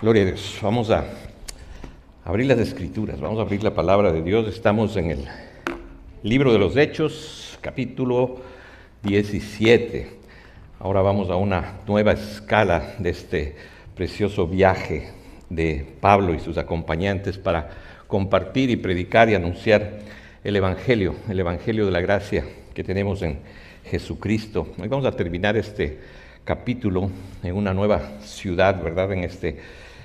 Gloria a Dios. Vamos a abrir las Escrituras, vamos a abrir la palabra de Dios. Estamos en el libro de los Hechos, capítulo 17. Ahora vamos a una nueva escala de este precioso viaje de Pablo y sus acompañantes para compartir y predicar y anunciar el Evangelio de la gracia que tenemos en Jesucristo. Hoy vamos a terminar este capítulo en una nueva ciudad, ¿verdad?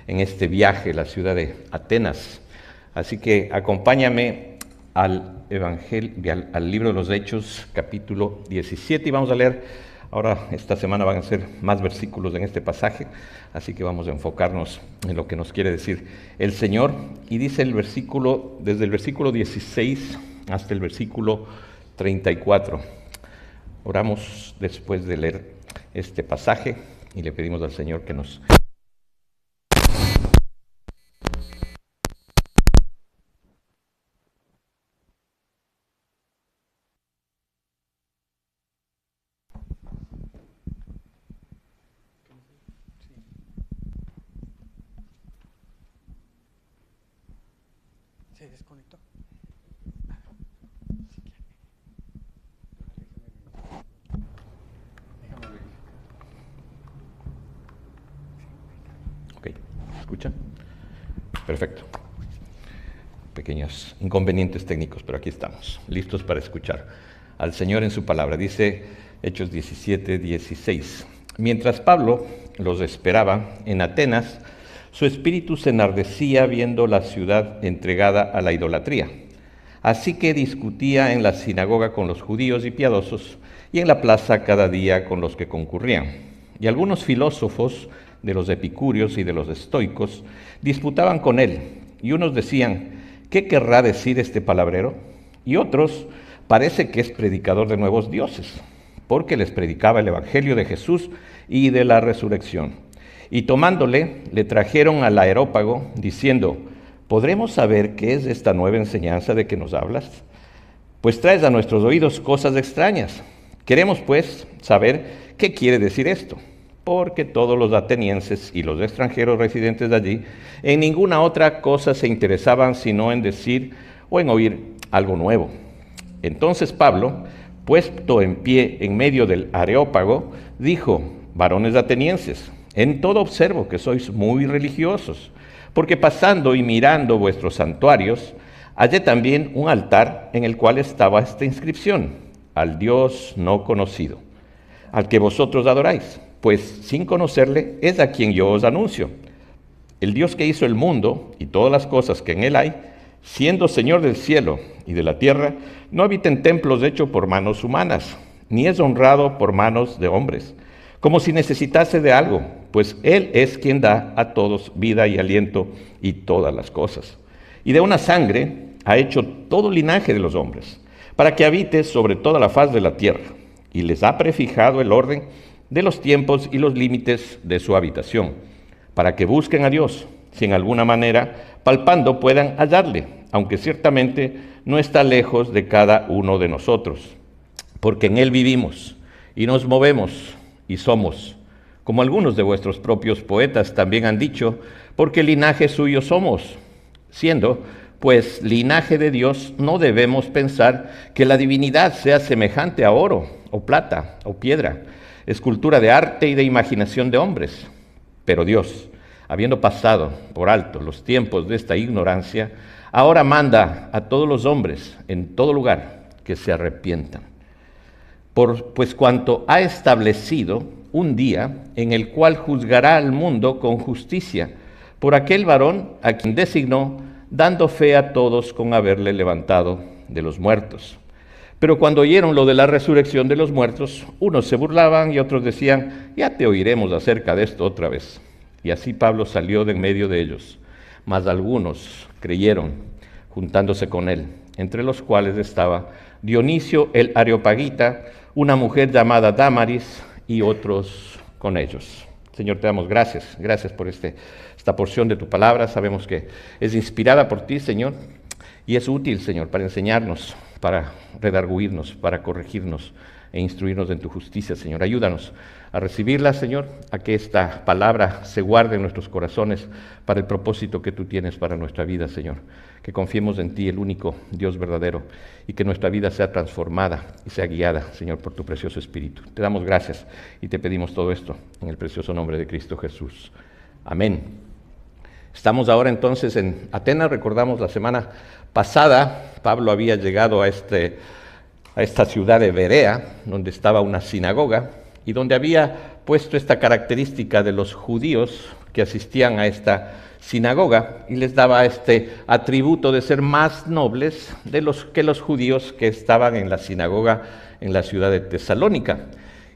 En este viaje, la ciudad de Atenas. Así que acompáñame al libro de los Hechos, capítulo 17, y vamos a leer. Ahora, esta semana van a ser más versículos en este pasaje, así que vamos a enfocarnos en lo que nos quiere decir el Señor. Y dice el versículo, desde el versículo 16 hasta el versículo 34. Oramos después de leer este pasaje y le pedimos al Señor que nos... Se desconectó. Ok, ¿escuchan? Perfecto. Pequeños inconvenientes técnicos, pero aquí estamos, listos para escuchar al Señor en su palabra. Dice Hechos 17, 16. Mientras Pablo los esperaba en Atenas, su espíritu se enardecía viendo la ciudad entregada a la idolatría. Así que discutía en la sinagoga con los judíos y piadosos, y en la plaza cada día con los que concurrían. Y algunos filósofos de los epicúreos y de los estoicos disputaban con él, y unos decían: ¿qué querrá decir este palabrero? Y otros: parece que es predicador de nuevos dioses, porque les predicaba el evangelio de Jesús y de la resurrección. Y tomándole, le trajeron al Areópago, diciendo: ¿podremos saber qué es esta nueva enseñanza de que nos hablas? Pues traes a nuestros oídos cosas extrañas. Queremos, pues, saber qué quiere decir esto, porque todos los atenienses y los extranjeros residentes de allí en ninguna otra cosa se interesaban sino en decir o en oír algo nuevo. Entonces Pablo, puesto en pie en medio del Areópago, dijo: varones atenienses, en todo observo que sois muy religiosos, porque pasando y mirando vuestros santuarios, hallé también un altar en el cual estaba esta inscripción: al Dios no conocido, al que vosotros adoráis, pues sin conocerle es a quien yo os anuncio. El Dios que hizo el mundo y todas las cosas que en él hay, siendo Señor del cielo y de la tierra, no habita en templos hechos por manos humanas, ni es honrado por manos de hombres, como si necesitase de algo, pues Él es quien da a todos vida y aliento y todas las cosas. Y de una sangre ha hecho todo linaje de los hombres, para que habite sobre toda la faz de la tierra, y les ha prefijado el orden de los tiempos y los límites de su habitación, para que busquen a Dios, si en alguna manera, palpando, puedan hallarle, aunque ciertamente no está lejos de cada uno de nosotros, porque en Él vivimos y nos movemos y somos, como algunos de vuestros propios poetas también han dicho, porque linaje suyo somos. Siendo, pues, linaje de Dios, no debemos pensar que la divinidad sea semejante a oro, o plata, o piedra, escultura de arte y de imaginación de hombres. Pero Dios, habiendo pasado por alto los tiempos de esta ignorancia, ahora manda a todos los hombres en todo lugar que se arrepientan. Pues cuanto ha establecido un día en el cual juzgará al mundo con justicia por aquel varón a quien designó, dando fe a todos con haberle levantado de los muertos. Pero cuando oyeron lo de la resurrección de los muertos, unos se burlaban y otros decían: ya te oiremos acerca de esto otra vez. Y así Pablo salió de en medio de ellos, mas algunos creyeron, juntándose con él, entre los cuales estaba Dionisio el Areopagita, una mujer llamada Dámaris, y otros con ellos. Señor, te damos gracias por esta porción de tu palabra. Sabemos que es inspirada por ti, Señor, y es útil, Señor, para enseñarnos, para redarguirnos, para corregirnos e instruirnos en tu justicia, Señor. Ayúdanos a recibirla, Señor, a que esta palabra se guarde en nuestros corazones para el propósito que tú tienes para nuestra vida, Señor. Que confiemos en ti, el único Dios verdadero, y que nuestra vida sea transformada y sea guiada, Señor, por tu precioso Espíritu. Te damos gracias y te pedimos todo esto en el precioso nombre de Cristo Jesús. Amén. Estamos ahora entonces en Atenas. Recordamos la semana pasada, Pablo había llegado a esta ciudad de Berea, donde estaba una sinagoga, y donde había puesto esta característica de los judíos que asistían a esta sinagoga, y les daba este atributo de ser más nobles que los judíos que estaban en la sinagoga en la ciudad de Tesalónica.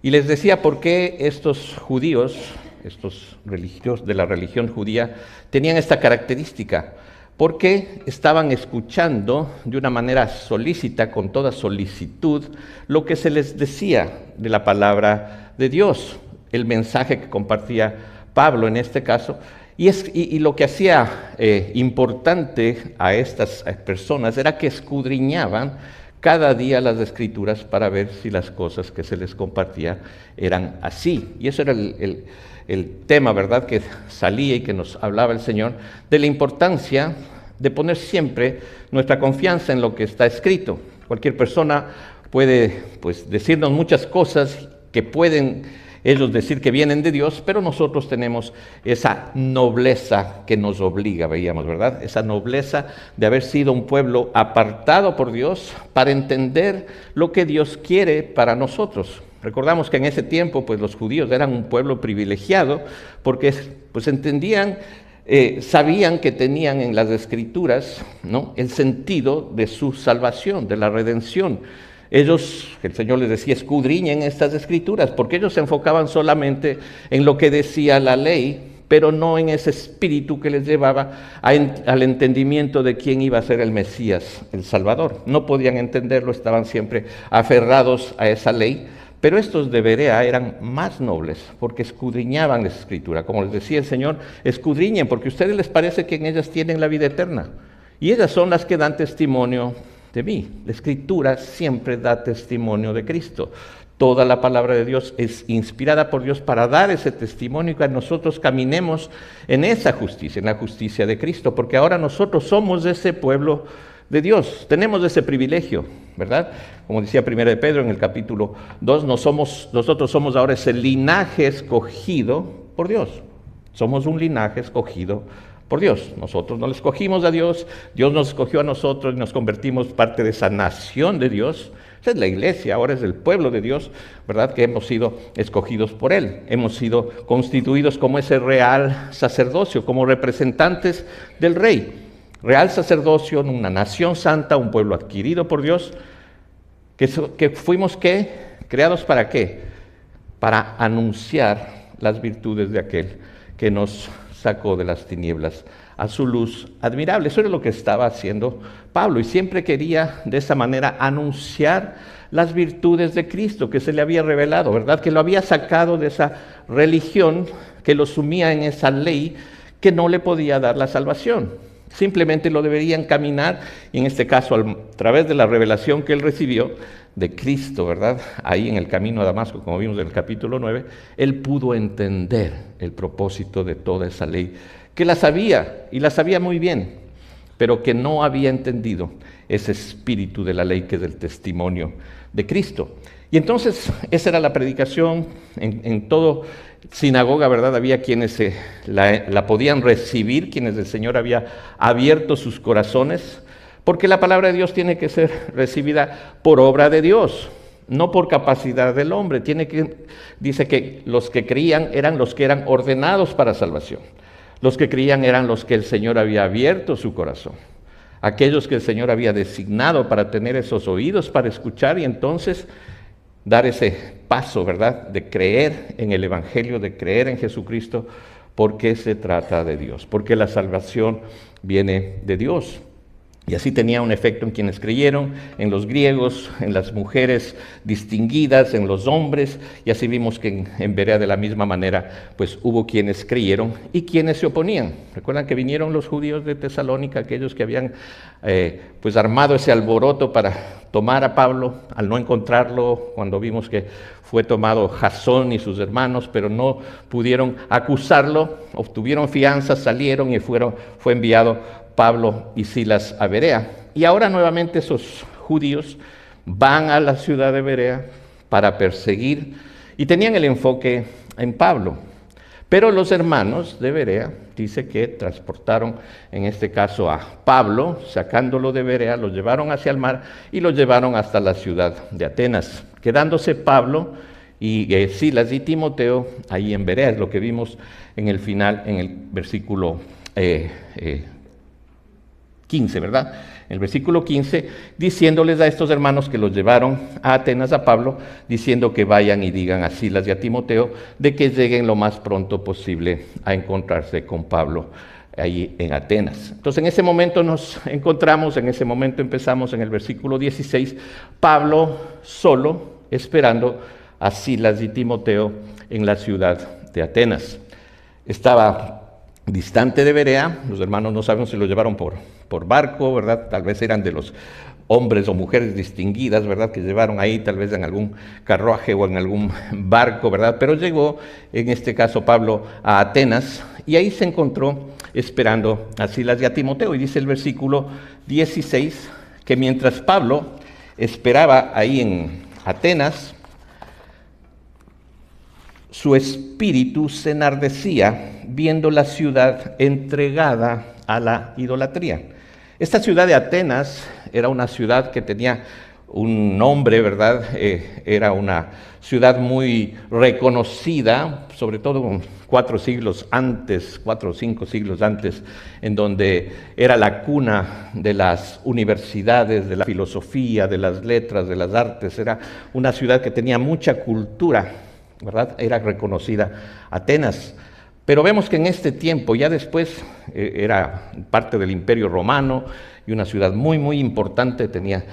Y les decía por qué estos judíos, estos religiosos de la religión judía, tenían esta característica. Porque estaban escuchando de una manera solícita, con toda solicitud, lo que se les decía de la palabra de Dios, el mensaje que compartía Pablo en este caso. Y lo que hacía importante a estas personas era que escudriñaban cada día las Escrituras para ver si las cosas que se les compartía eran así. Y eso era el tema, ¿verdad?, que salía y que nos hablaba el Señor, de la importancia de poner siempre nuestra confianza en lo que está escrito. Cualquier persona puede, decirnos muchas cosas que pueden ellos decir que vienen de Dios, pero nosotros tenemos esa nobleza que nos obliga, veíamos, ¿verdad? Esa nobleza de haber sido un pueblo apartado por Dios para entender lo que Dios quiere para nosotros. Recordamos que en ese tiempo, los judíos eran un pueblo privilegiado porque, entendían, sabían que tenían en las Escrituras, ¿no?, el sentido de su salvación, de la redención. Ellos, el Señor les decía, escudriñen estas Escrituras, porque ellos se enfocaban solamente en lo que decía la ley, pero no en ese espíritu que les llevaba al entendimiento de quién iba a ser el Mesías, el Salvador. No podían entenderlo, estaban siempre aferrados a esa ley. Pero estos de Berea eran más nobles porque escudriñaban la Escritura. Como les decía el Señor, escudriñen porque a ustedes les parece que en ellas tienen la vida eterna. Y ellas son las que dan testimonio de mí. La Escritura siempre da testimonio de Cristo. Toda la palabra de Dios es inspirada por Dios para dar ese testimonio y que nosotros caminemos en esa justicia, en la justicia de Cristo. Porque ahora nosotros somos ese pueblo de Dios, tenemos ese privilegio, ¿verdad? Como decía 1 de Pedro en el capítulo 2, nosotros somos ahora ese linaje escogido por Dios. Somos un linaje escogido por Dios. Nosotros no le escogimos a Dios, Dios nos escogió a nosotros y nos convertimos parte de esa nación de Dios. Esa es la iglesia, ahora es el pueblo de Dios, ¿verdad? Que hemos sido escogidos por Él. Hemos sido constituidos como ese real sacerdocio, como representantes del Rey. Real sacerdocio, una nación santa, un pueblo adquirido por Dios, que fuimos, ¿qué? ¿Creados para qué? Para anunciar las virtudes de aquel que nos sacó de las tinieblas a su luz admirable. Eso era lo que estaba haciendo Pablo, y siempre quería de esa manera anunciar las virtudes de Cristo que se le había revelado, ¿verdad? Que lo había sacado de esa religión que lo sumía en esa ley que no le podía dar la salvación. Simplemente lo deberían caminar, y en este caso a través de la revelación que él recibió de Cristo, ¿verdad? Ahí en el camino a Damasco, como vimos en el capítulo 9, él pudo entender el propósito de toda esa ley, que la sabía, y la sabía muy bien, pero que no había entendido ese espíritu de la ley que es el testimonio de Cristo. Y entonces esa era la predicación en todo sinagoga, ¿verdad? Había quienes la podían recibir, quienes el Señor había abierto sus corazones, porque la palabra de Dios tiene que ser recibida por obra de Dios, no por capacidad del hombre. Dice que los que creían eran los que eran ordenados para salvación. Los que creían eran los que el Señor había abierto su corazón. Aquellos que el Señor había designado para tener esos oídos para escuchar y entonces dar ese paso, ¿verdad?, de creer en el Evangelio, de creer en Jesucristo, porque se trata de Dios, porque la salvación viene de Dios. Y así tenía un efecto en quienes creyeron, en los griegos, en las mujeres distinguidas, en los hombres, y así vimos que en Berea de la misma manera, pues hubo quienes creyeron y quienes se oponían. Recuerdan que vinieron los judíos de Tesalónica, aquellos que habían pues armado ese alboroto para tomar a Pablo, al no encontrarlo, cuando vimos que fue tomado Jasón y sus hermanos, pero no pudieron acusarlo, obtuvieron fianza, salieron y fue enviado Pablo y Silas a Berea. Y ahora nuevamente esos judíos van a la ciudad de Berea para perseguir y tenían el enfoque en Pablo. Pero los hermanos de Berea, dice que transportaron en este caso a Pablo, sacándolo de Berea, lo llevaron hacia el mar y lo llevaron hasta la ciudad de Atenas, quedándose Pablo y Silas y Timoteo ahí en Berea. Es lo que vimos en el final, en el versículo 15, ¿verdad? El versículo 15, diciéndoles a estos hermanos que los llevaron a Atenas a Pablo, diciendo que vayan y digan a Silas y a Timoteo de que lleguen lo más pronto posible a encontrarse con Pablo ahí en Atenas. Entonces en ese momento nos encontramos, en ese momento empezamos en el versículo 16, Pablo solo esperando a Silas y Timoteo en la ciudad de Atenas. Estaba distante de Berea, los hermanos no sabemos si lo llevaron por barco, ¿verdad? Tal vez eran de los hombres o mujeres distinguidas, ¿verdad? Que llevaron ahí tal vez en algún carruaje o en algún barco, ¿verdad? Pero llegó, en este caso, Pablo a Atenas y ahí se encontró esperando a Silas y a Timoteo. Y dice el versículo 16 que mientras Pablo esperaba ahí en Atenas, su espíritu se enardecía viendo la ciudad entregada a la idolatría. Esta ciudad de Atenas era una ciudad que tenía un nombre, ¿verdad? Era una ciudad muy reconocida, sobre todo 4 o 5 siglos antes, en donde era la cuna de las universidades, de la filosofía, de las letras, de las artes. Era una ciudad que tenía mucha cultura, ¿verdad? Era reconocida Atenas. Pero vemos que en este tiempo, ya después, era parte del Imperio Romano y una ciudad muy, muy importante, tenía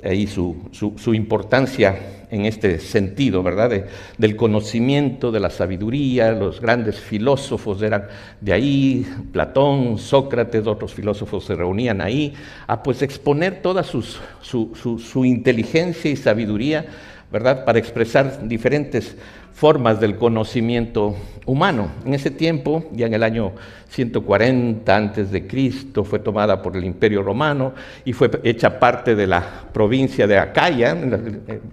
ahí su importancia en este sentido, ¿verdad? Del conocimiento, de la sabiduría. Los grandes filósofos eran de ahí, Platón, Sócrates, otros filósofos se reunían ahí a pues exponer toda su inteligencia y sabiduría, ¿verdad? Para expresar diferentes formas del conocimiento humano. En ese tiempo, ya en el año 140 antes de Cristo, fue tomada por el Imperio Romano y fue hecha parte de la provincia de Acaya.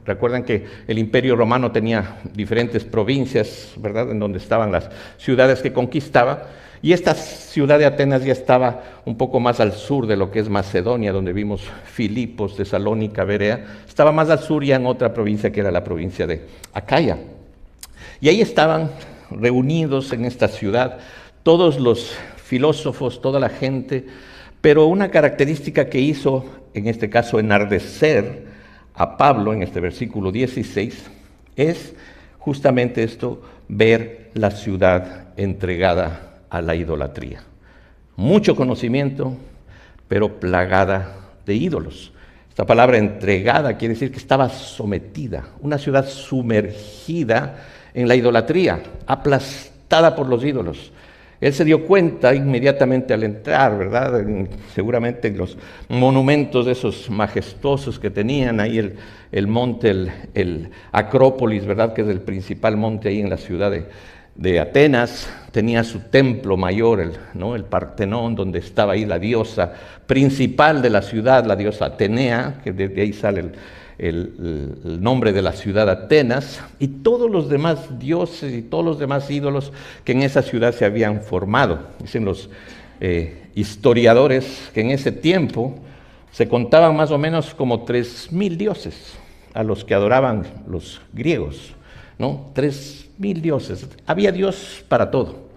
Recuerdan que el Imperio Romano tenía diferentes provincias, ¿verdad?, en donde estaban las ciudades que conquistaba. Y esta ciudad de Atenas ya estaba un poco más al sur de lo que es Macedonia, donde vimos Filipos, Tesalónica, Berea. Estaba más al sur ya en otra provincia que era la provincia de Acaya. Y ahí estaban reunidos en esta ciudad todos los filósofos, toda la gente, pero una característica que hizo, en este caso, enardecer a Pablo, en este versículo 16, es justamente esto, ver la ciudad entregada a la idolatría. Mucho conocimiento, pero plagada de ídolos. Esta palabra entregada quiere decir que estaba sometida, una ciudad sumergida en la idolatría, aplastada por los ídolos. Él se dio cuenta inmediatamente al entrar, ¿verdad? Seguramente en los monumentos esos majestuosos que tenían ahí, el monte, el Acrópolis, ¿verdad? Que es el principal monte ahí en la ciudad de Atenas. Tenía su templo mayor, el Partenón, donde estaba ahí la diosa principal de la ciudad, la diosa Atenea, que desde ahí sale el nombre de la ciudad Atenas, y todos los demás dioses y todos los demás ídolos que en esa ciudad se habían formado. Dicen los historiadores que en ese tiempo se contaban más o menos como 3,000 dioses a los que adoraban los griegos, ¿no? 3,000 dioses. Había Dios para todo,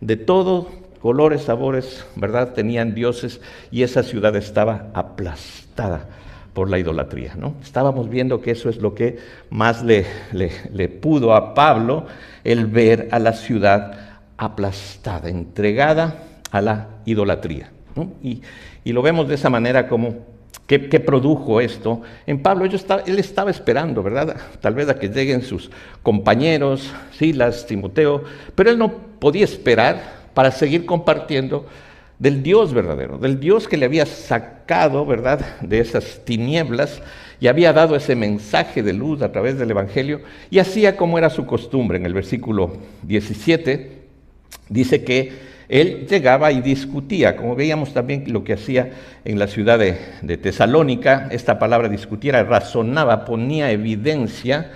de todo, colores, sabores, ¿verdad? Tenían dioses y esa ciudad estaba aplastada por la idolatría, ¿no? Estábamos viendo que eso es lo que más le pudo a Pablo, el ver a la ciudad aplastada, entregada a la idolatría. ¿no? Y lo vemos de esa manera como, ¿qué produjo esto? En Pablo él estaba esperando, ¿verdad? Tal vez a que lleguen sus compañeros, Silas, Timoteo, pero él no podía esperar para seguir compartiendo del Dios verdadero, del Dios que le había sacado, ¿verdad?, de esas tinieblas y había dado ese mensaje de luz a través del Evangelio, y hacía como era su costumbre. En el versículo 17 dice que él llegaba y discutía, como veíamos también lo que hacía en la ciudad de Tesalónica. Esta palabra discutiera, razonaba, ponía evidencia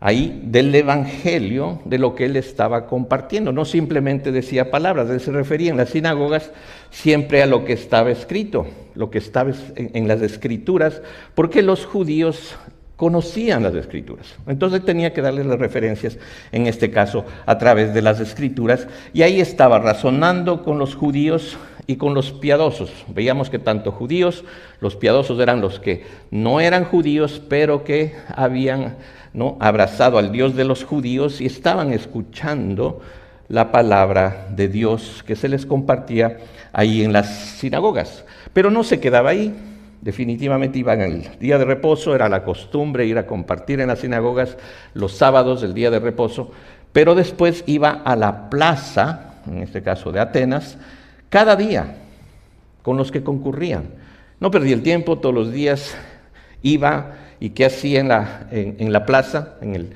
ahí del Evangelio, de lo que él estaba compartiendo. No simplemente decía palabras, él se refería en las sinagogas siempre a lo que estaba escrito, lo que estaba en las Escrituras, porque los judíos conocían las Escrituras. Entonces tenía que darles las referencias, en este caso, a través de las Escrituras, y ahí estaba razonando con los judíos y con los piadosos. Veíamos que tanto judíos, los piadosos eran los que no eran judíos, pero que habían, ¿no?, abrazado al Dios de los judíos y estaban escuchando la palabra de Dios que se les compartía ahí en las sinagogas. Pero no se quedaba ahí. Definitivamente iban el día de reposo, era la costumbre ir a compartir en las sinagogas los sábados, el día de reposo, pero después iba a la plaza, en este caso de Atenas, cada día con los que concurrían. No perdía el tiempo, todos los días iba. ¿Y qué hacía en la plaza? En el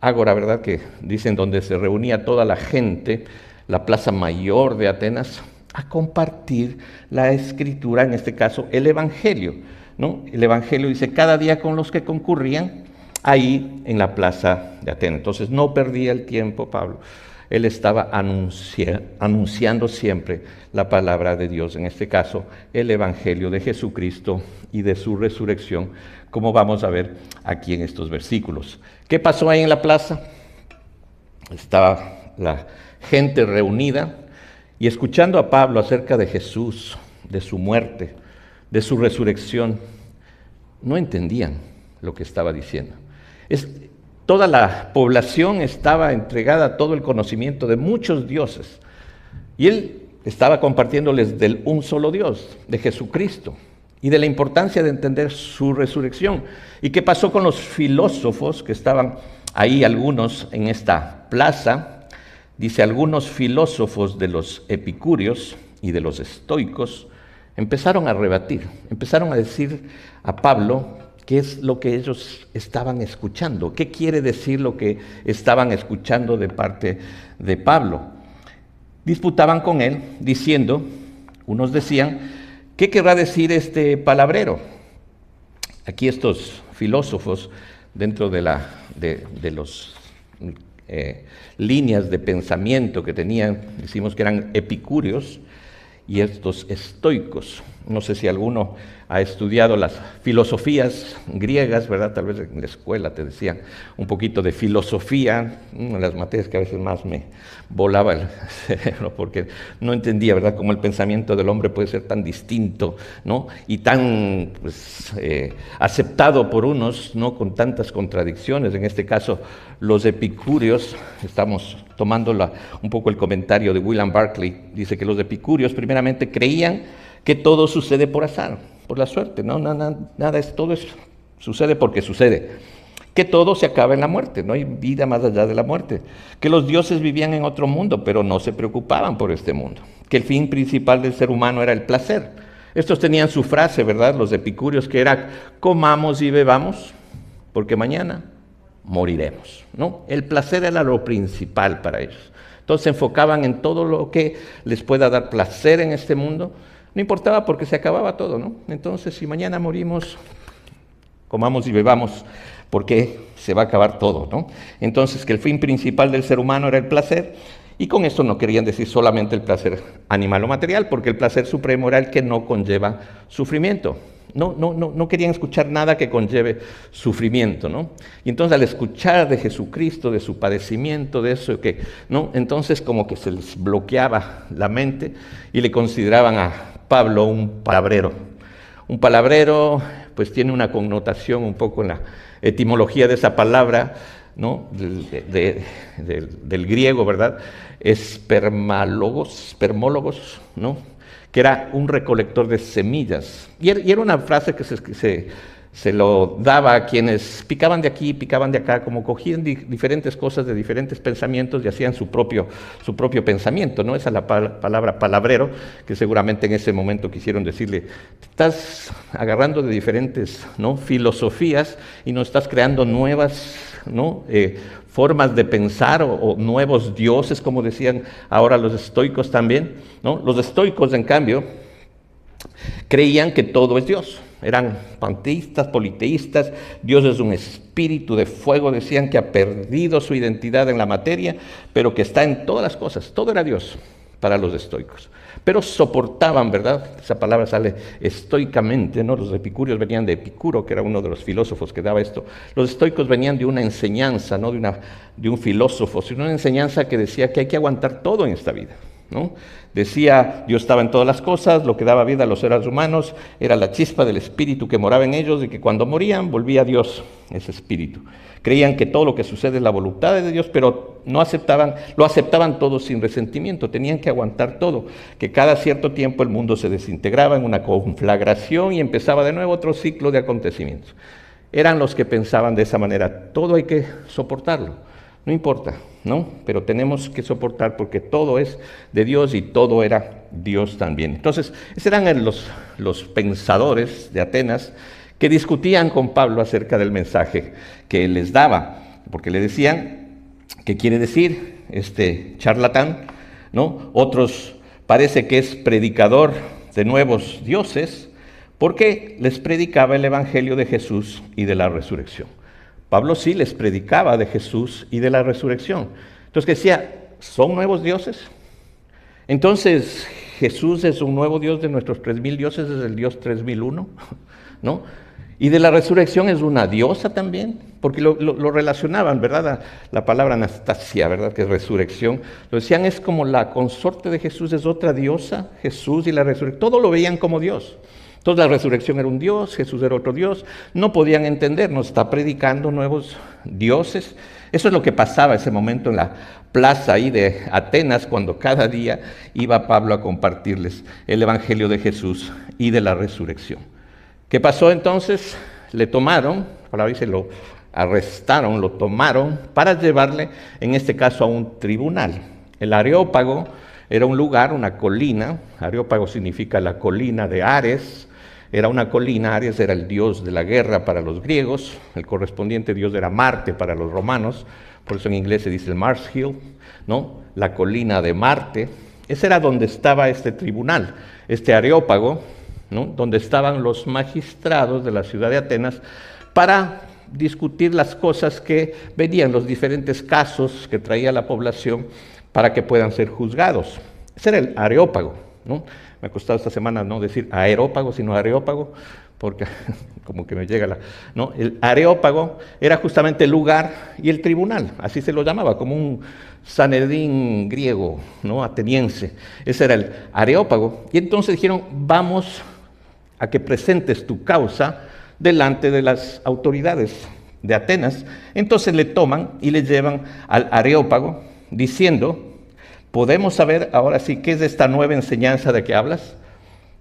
ágora, ¿verdad?, que dicen donde se reunía toda la gente, la plaza mayor de Atenas, a compartir la Escritura, en este caso el Evangelio, ¿no? El Evangelio dice cada día con los que concurrían ahí en la plaza de Atenas. Entonces no perdía el tiempo Pablo, él estaba anunciando siempre la palabra de Dios, en este caso el Evangelio de Jesucristo y de su resurrección, como vamos a ver aquí en estos versículos. ¿Qué pasó ahí en la plaza? Estaba la gente reunida y escuchando a Pablo acerca de Jesús, de su muerte, de su resurrección. No entendían lo que estaba diciendo. Toda la población estaba entregada a todo el conocimiento de muchos dioses. Y él estaba compartiéndoles del un solo Dios, de Jesucristo, y de la importancia de entender su resurrección. ¿Y qué pasó con los filósofos que estaban ahí, algunos en esta plaza? Dice, algunos filósofos de los epicúreos y de los estoicos empezaron a rebatir, empezaron a decir a Pablo qué es lo que ellos estaban escuchando, qué quiere decir lo que estaban escuchando de parte de Pablo. Disputaban con él diciendo, unos decían, ¿qué querrá decir este palabrero? Aquí estos filósofos, dentro de los líneas de pensamiento que tenían, decimos que eran epicúreos y estos estoicos. No sé si alguno ha estudiado las filosofías griegas, ¿verdad? Tal vez en la escuela te decían un poquito de filosofía, una de las materias que a veces más me volaba el cerebro porque no entendía, ¿verdad?, cómo el pensamiento del hombre puede ser tan distinto, ¿no?, y tan aceptado por unos, ¿no?, con tantas contradicciones. En este caso, los epicúreos, estamos tomando un poco el comentario de William Barclay, dice que los epicúreos primeramente creían que todo sucede por azar, por la suerte, ¿no? Nada sucede porque sucede. Que todo se acaba en la muerte, no hay vida más allá de la muerte. Que los dioses vivían en otro mundo, pero no se preocupaban por este mundo. Que el fin principal del ser humano era el placer. Estos tenían su frase, ¿verdad?, los epicúreos, que era, comamos y bebamos, porque mañana moriremos, ¿no? El placer era lo principal para ellos. Entonces se enfocaban en todo lo que les pueda dar placer en este mundo. No importaba porque se acababa todo, ¿no? Entonces, si mañana morimos, comamos y bebamos, porque se va a acabar todo, ¿no? Entonces, que el fin principal del ser humano era el placer, y con esto no querían decir solamente el placer animal o material, porque el placer supremo era el que no conlleva sufrimiento. No querían escuchar nada que conlleve sufrimiento, ¿no? Y entonces al escuchar de Jesucristo, de su padecimiento, de eso, ¿no?, entonces como que se les bloqueaba la mente y le consideraban a Pablo un palabrero. Un palabrero, pues tiene una connotación un poco en la etimología de esa palabra, ¿no?, del griego, ¿verdad?, espermólogos, ¿no?, que era un recolector de semillas. Y era una frase que se lo daba a quienes picaban de aquí, picaban de acá, como cogían diferentes cosas de diferentes pensamientos y hacían su propio pensamiento, ¿no? Esa es la palabra palabrero, que seguramente en ese momento quisieron decirle, te estás agarrando de diferentes, ¿no?, filosofías y nos estás creando nuevas, ¿no?, formas de pensar o nuevos dioses, como decían ahora los estoicos también, ¿no? Los estoicos, en cambio, creían que todo es Dios. Eran panteístas, politeístas. Dios es un espíritu de fuego, decían, que ha perdido su identidad en la materia, pero que está en todas las cosas. Todo era Dios para los estoicos. Pero soportaban, ¿verdad? Esa palabra sale estoicamente, ¿no? Los epicúreos venían de Epicuro, que era uno de los filósofos que daba esto. Los estoicos venían de una enseñanza, no de un filósofo, sino una enseñanza que decía que hay que aguantar todo en esta vida, ¿no? Decía, Dios estaba en todas las cosas, lo que daba vida a los seres humanos era la chispa del espíritu que moraba en ellos, y que cuando morían volvía a Dios ese espíritu. Creían que todo lo que sucede es la voluntad de Dios, pero lo aceptaban todo sin resentimiento, tenían que aguantar todo, que cada cierto tiempo el mundo se desintegraba en una conflagración y empezaba de nuevo otro ciclo de acontecimientos. Eran los que pensaban de esa manera, todo hay que soportarlo. No importa, ¿no? Pero tenemos que soportar porque todo es de Dios y todo era Dios también. Entonces, esos eran los pensadores de Atenas que discutían con Pablo acerca del mensaje que él les daba, porque le decían, ¿qué quiere decir este charlatán? ¿No? Otros parece que es predicador de nuevos dioses, porque les predicaba el evangelio de Jesús y de la resurrección. Pablo sí les predicaba de Jesús y de la resurrección. Entonces decía, ¿son nuevos dioses? Entonces, Jesús es un nuevo Dios de nuestros 3000 dioses, es el Dios 3001, ¿no? Y de la resurrección es una diosa también, porque lo relacionaban, ¿verdad? La palabra Anastasia, ¿verdad?, que es resurrección. Lo decían, es como la consorte de Jesús, es otra diosa, Jesús y la resurrección. Todo lo veían como Dios. Entonces la resurrección era un Dios, Jesús era otro Dios. No podían entender, nos está predicando nuevos dioses. Eso es lo que pasaba ese momento en la plaza ahí de Atenas, cuando cada día iba Pablo a compartirles el evangelio de Jesús y de la resurrección. ¿Qué pasó entonces? Le tomaron, para ver si lo arrestaron, lo tomaron para llevarle, en este caso, a un tribunal. El Areópago era un lugar, una colina. Areópago significa la colina de Ares. Era una colina, Ares era el dios de la guerra para los griegos, el correspondiente dios era Marte para los romanos, por eso en inglés se dice el Mars Hill, ¿no? La colina de Marte. Ese era donde estaba este tribunal, este Areópago, ¿no?, donde estaban los magistrados de la ciudad de Atenas para discutir las cosas que venían, los diferentes casos que traía la población para que puedan ser juzgados. Ese era el Areópago, ¿no? Me ha costado esta semana no decir aerópago, sino Areópago, porque como que me llega ¿no? El Areópago era justamente el lugar y el tribunal, así se lo llamaba, como un Sanedrín griego, ¿no?, ateniense. Ese era el Areópago. Y entonces dijeron, vamos a que presentes tu causa delante de las autoridades de Atenas. Entonces le toman y le llevan al Areópago diciendo, ¿podemos saber ahora sí qué es esta nueva enseñanza de que hablas?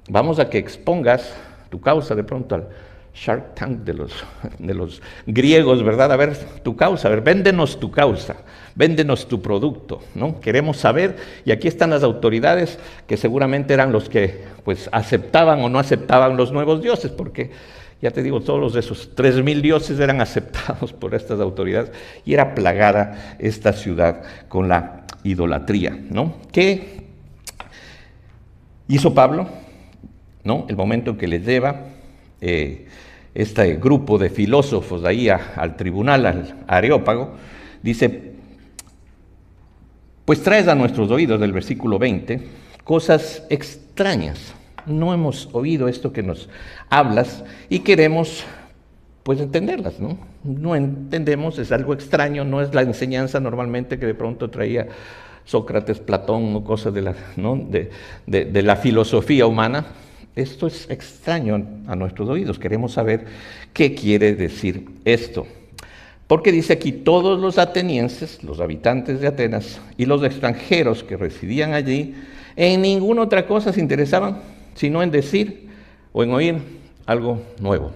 Vamos a que expongas tu causa de pronto al Shark Tank de los griegos, ¿verdad? A ver tu causa, a ver, véndenos tu causa, véndenos tu producto, ¿no? Queremos saber, y aquí están las autoridades que seguramente eran los que pues aceptaban o no aceptaban los nuevos dioses, porque ya te digo, todos esos 3000 dioses eran aceptados por estas autoridades y era plagada esta ciudad con la idolatría, ¿no? ¿Qué hizo Pablo? ¿No? El momento en que les lleva este grupo de filósofos de ahí al tribunal, al Areópago, dice, pues traes a nuestros oídos, del versículo 20, cosas extrañas. No hemos oído esto que nos hablas y queremos pues entenderlas, ¿no? No entendemos, es algo extraño, no es la enseñanza normalmente que de pronto traía Sócrates, Platón o cosas de la filosofía humana. Esto es extraño a nuestros oídos, queremos saber qué quiere decir esto. Porque dice aquí, todos los atenienses, los habitantes de Atenas y los extranjeros que residían allí, En ninguna otra cosa se interesaban, sino en decir o en oír algo nuevo.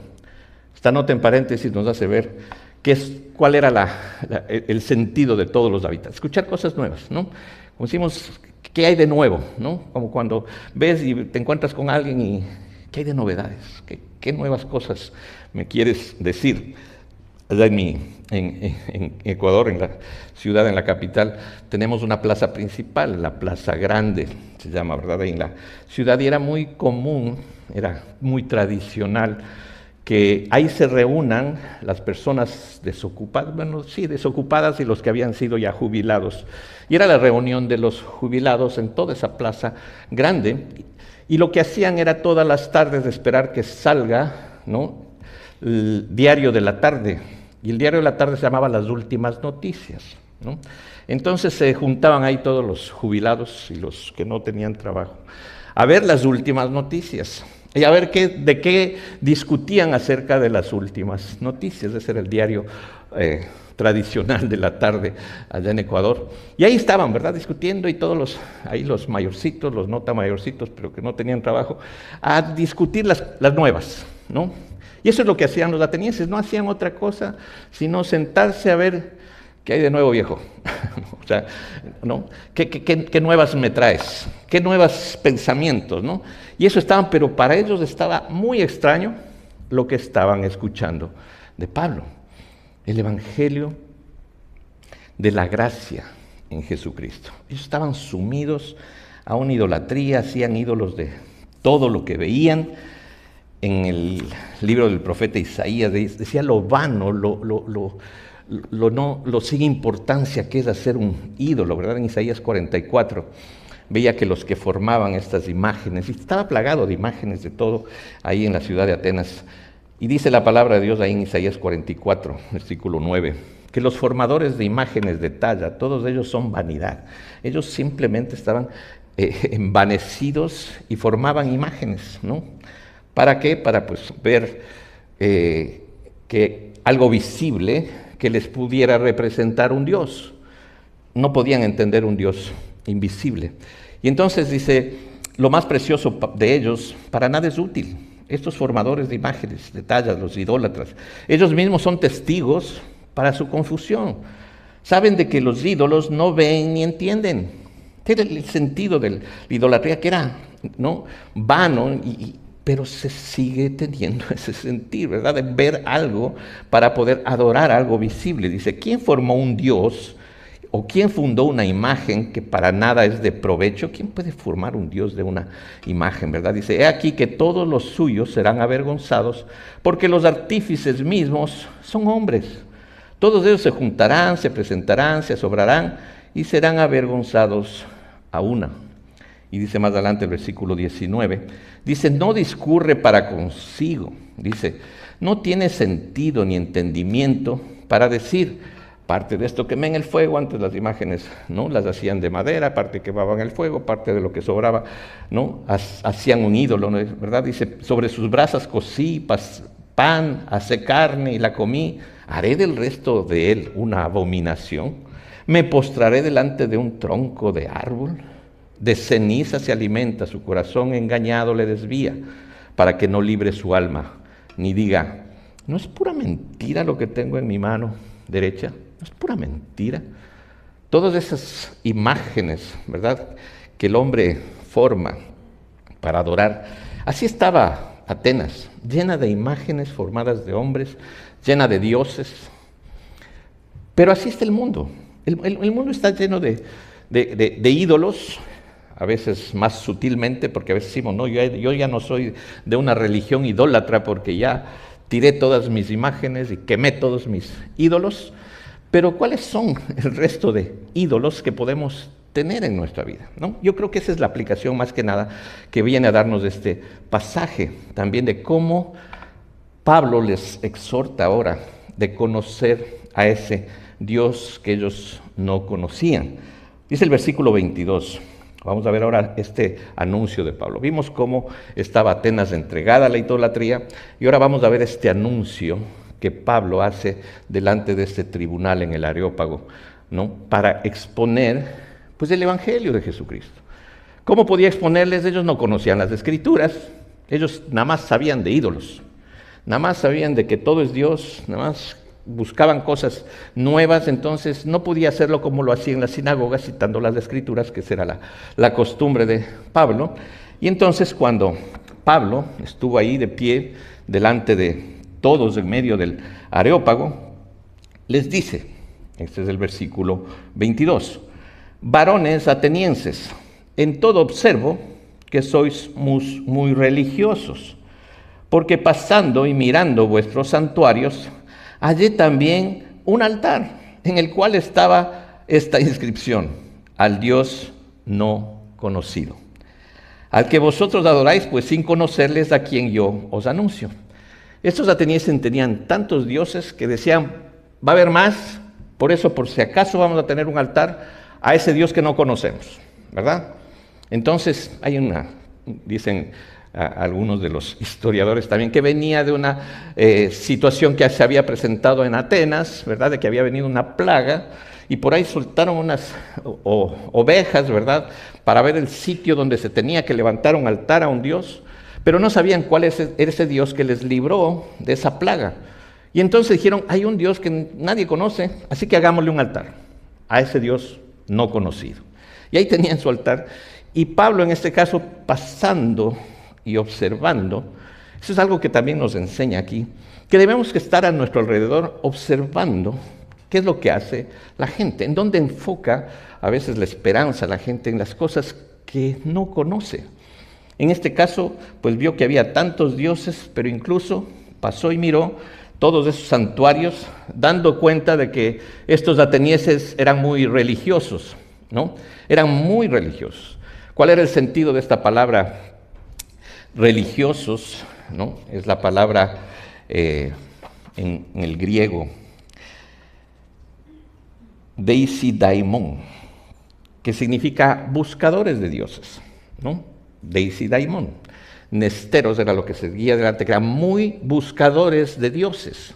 Esta nota en paréntesis nos hace ver cuál era el sentido de todos los habitantes. Escuchar cosas nuevas, ¿no? Como decimos, ¿qué hay de nuevo? ¿No? Como cuando ves y te encuentras con alguien y ¿qué hay de novedades? ¿Qué nuevas cosas me quieres decir? Allá en Ecuador, en la ciudad, en la capital, tenemos una plaza principal, la Plaza Grande, se llama, ¿verdad? Ahí en la ciudad, y era muy común, era muy tradicional que ahí se reúnan las personas desocupadas, bueno, sí, desocupadas y los que habían sido ya jubilados. Y era la reunión de los jubilados en toda esa plaza grande, y lo que hacían era todas las tardes de esperar que salga, ¿no?, el diario de la tarde, y el diario de la tarde se llamaba Las Últimas Noticias, ¿no? Entonces se juntaban ahí todos los jubilados y los que no tenían trabajo a ver las últimas noticias y a ver de qué discutían acerca de las últimas noticias. Ese era el diario tradicional de la tarde allá en Ecuador. Y ahí estaban, ¿verdad?, discutiendo, y todos los mayorcitos, los no tan mayorcitos, pero que no tenían trabajo, a discutir las nuevas, ¿no? Y eso es lo que hacían los atenienses, no hacían otra cosa sino sentarse a ver qué hay de nuevo, viejo. O sea, ¿no? ¿Qué nuevas me traes? ¿Qué nuevos pensamientos, no? Y eso estaban, pero para ellos estaba muy extraño lo que estaban escuchando de Pablo. El evangelio de la gracia en Jesucristo. Ellos estaban sumidos a una idolatría, hacían ídolos de todo lo que veían. En el libro del profeta Isaías decía lo vano, lo sin importancia que es hacer un ídolo, ¿verdad? En Isaías 44 veía que los que formaban estas imágenes, y estaba plagado de imágenes de todo ahí en la ciudad de Atenas, y dice la palabra de Dios ahí en Isaías 44, versículo 9, que los formadores de imágenes de talla, todos ellos son vanidad. Ellos simplemente estaban envanecidos y formaban imágenes, ¿no? ¿Para qué? Para pues ver que algo visible que les pudiera representar un Dios. No podían entender un Dios invisible. Y entonces dice, lo más precioso de ellos para nada es útil. Estos formadores de imágenes, de tallas, los idólatras, ellos mismos son testigos para su confusión. Saben de que los ídolos no ven ni entienden. Tiene el sentido de la idolatría, que era, ¿no?, vano, pero se sigue teniendo ese sentir, ¿verdad?, de ver algo para poder adorar algo visible. Dice, ¿quién formó un Dios o quién fundó una imagen que para nada es de provecho? ¿Quién puede formar un Dios de una imagen, verdad? Dice, he aquí que todos los suyos serán avergonzados, porque los artífices mismos son hombres. Todos ellos se juntarán, se presentarán, se asombrarán y serán avergonzados a una. Y dice más adelante el versículo 19, dice, no discurre para consigo, dice, no tiene sentido ni entendimiento para decir, parte de esto quemé en el fuego. Antes las imágenes, ¿no?, las hacían de madera, parte quemaban el fuego, parte de lo que sobraba, ¿no?, hacían un ídolo, ¿no?, ¿verdad? Dice, sobre sus brasas cocí pan, asé carne y la comí, haré del resto de él una abominación, me postraré delante de un tronco de árbol. De ceniza se alimenta, su corazón engañado le desvía, para que no libre su alma, ni diga, ¿no es pura mentira lo que tengo en mi mano derecha? ¿No es pura mentira? Todas esas imágenes, ¿verdad?, que el hombre forma para adorar. Así estaba Atenas, llena de imágenes formadas de hombres, llena de dioses. Pero así está el mundo. El mundo está lleno de ídolos, a veces más sutilmente, porque a veces decimos, no, yo ya no soy de una religión idólatra porque ya tiré todas mis imágenes y quemé todos mis ídolos. Pero ¿cuáles son el resto de ídolos que podemos tener en nuestra vida, ¿no? Yo creo que esa es la aplicación más que nada que viene a darnos este pasaje, también de cómo Pablo les exhorta ahora de conocer a ese Dios que ellos no conocían. Dice el versículo 22. Vamos a ver ahora este anuncio de Pablo. Vimos cómo estaba Atenas entregada a la idolatría y ahora vamos a ver este anuncio que Pablo hace delante de este tribunal en el Areópago, ¿no?, para exponer pues el evangelio de Jesucristo. ¿Cómo podía exponerles? Ellos no conocían las Escrituras, ellos nada más sabían de ídolos, nada más sabían de que todo es Dios, nada más buscaban cosas nuevas, entonces no podía hacerlo como lo hacía en la sinagoga, citando las Escrituras, que esa era la costumbre de Pablo. Y entonces cuando Pablo estuvo ahí de pie, delante de todos, en medio del Areópago, les dice, este es el versículo 22, varones atenienses, en todo observo que sois muy religiosos, porque pasando y mirando vuestros santuarios, hallé también un altar en el cual estaba esta inscripción: al Dios no conocido, al que vosotros adoráis, pues sin conocerles, a quien yo os anuncio. Estos atenienses tenían tantos dioses que decían, va a haber más, por eso por si acaso vamos a tener un altar a ese Dios que no conocemos, ¿verdad? Entonces dicen algunos de los historiadores también, que venía de una situación que se había presentado en Atenas, ¿verdad? De que había venido una plaga, y por ahí soltaron unas ovejas, ¿verdad? Para ver el sitio donde se tenía que levantar un altar a un dios, pero no sabían cuál era ese Dios que les libró de esa plaga. Y entonces dijeron, hay un Dios que nadie conoce, así que hagámosle un altar a ese Dios no conocido. Y ahí tenían su altar. Y Pablo, en este caso, pasando y observando, eso es algo que también nos enseña aquí, que debemos que estar a nuestro alrededor observando qué es lo que hace la gente, en dónde enfoca a veces la esperanza la gente, en las cosas que no conoce. En este caso, pues vio que había tantos dioses, pero incluso pasó y miró todos esos santuarios, dando cuenta de que estos atenienses eran muy religiosos, ¿no? Eran muy religiosos. ¿Cuál era el sentido de esta palabra religiosos? ¿No? Es la palabra en el griego deisiddaimon, que significa buscadores de dioses, ¿no? Deisiddaimon. Nesteros era lo que seguía adelante, que eran muy buscadores de dioses,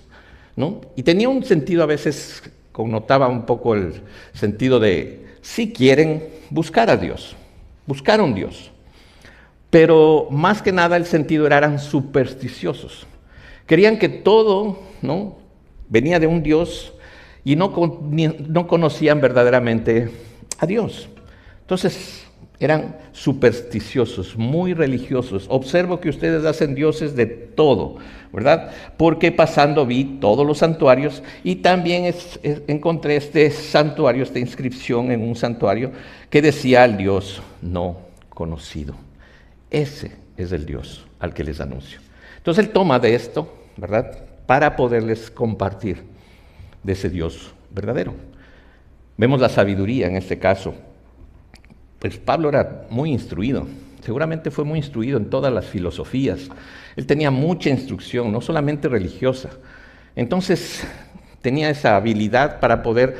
¿no? Y tenía un sentido, a veces connotaba un poco el sentido de, si quieren buscar a Dios, buscar a un Dios, pero más que nada el sentido eran supersticiosos. Querían que todo, ¿no?, venía de un Dios y no conocían verdaderamente a Dios. Entonces eran supersticiosos, muy religiosos. Observo que ustedes hacen dioses de todo, ¿verdad? Porque pasando vi todos los santuarios y también encontré este santuario, esta inscripción en un santuario que decía al Dios no conocido. Ese es el Dios al que les anuncio. Entonces él toma de esto, ¿verdad?, para poderles compartir de ese Dios verdadero. Vemos la sabiduría en este caso. Pues Pablo era muy instruido, seguramente fue muy instruido en todas las filosofías. Él tenía mucha instrucción, no solamente religiosa. Entonces tenía esa habilidad para poder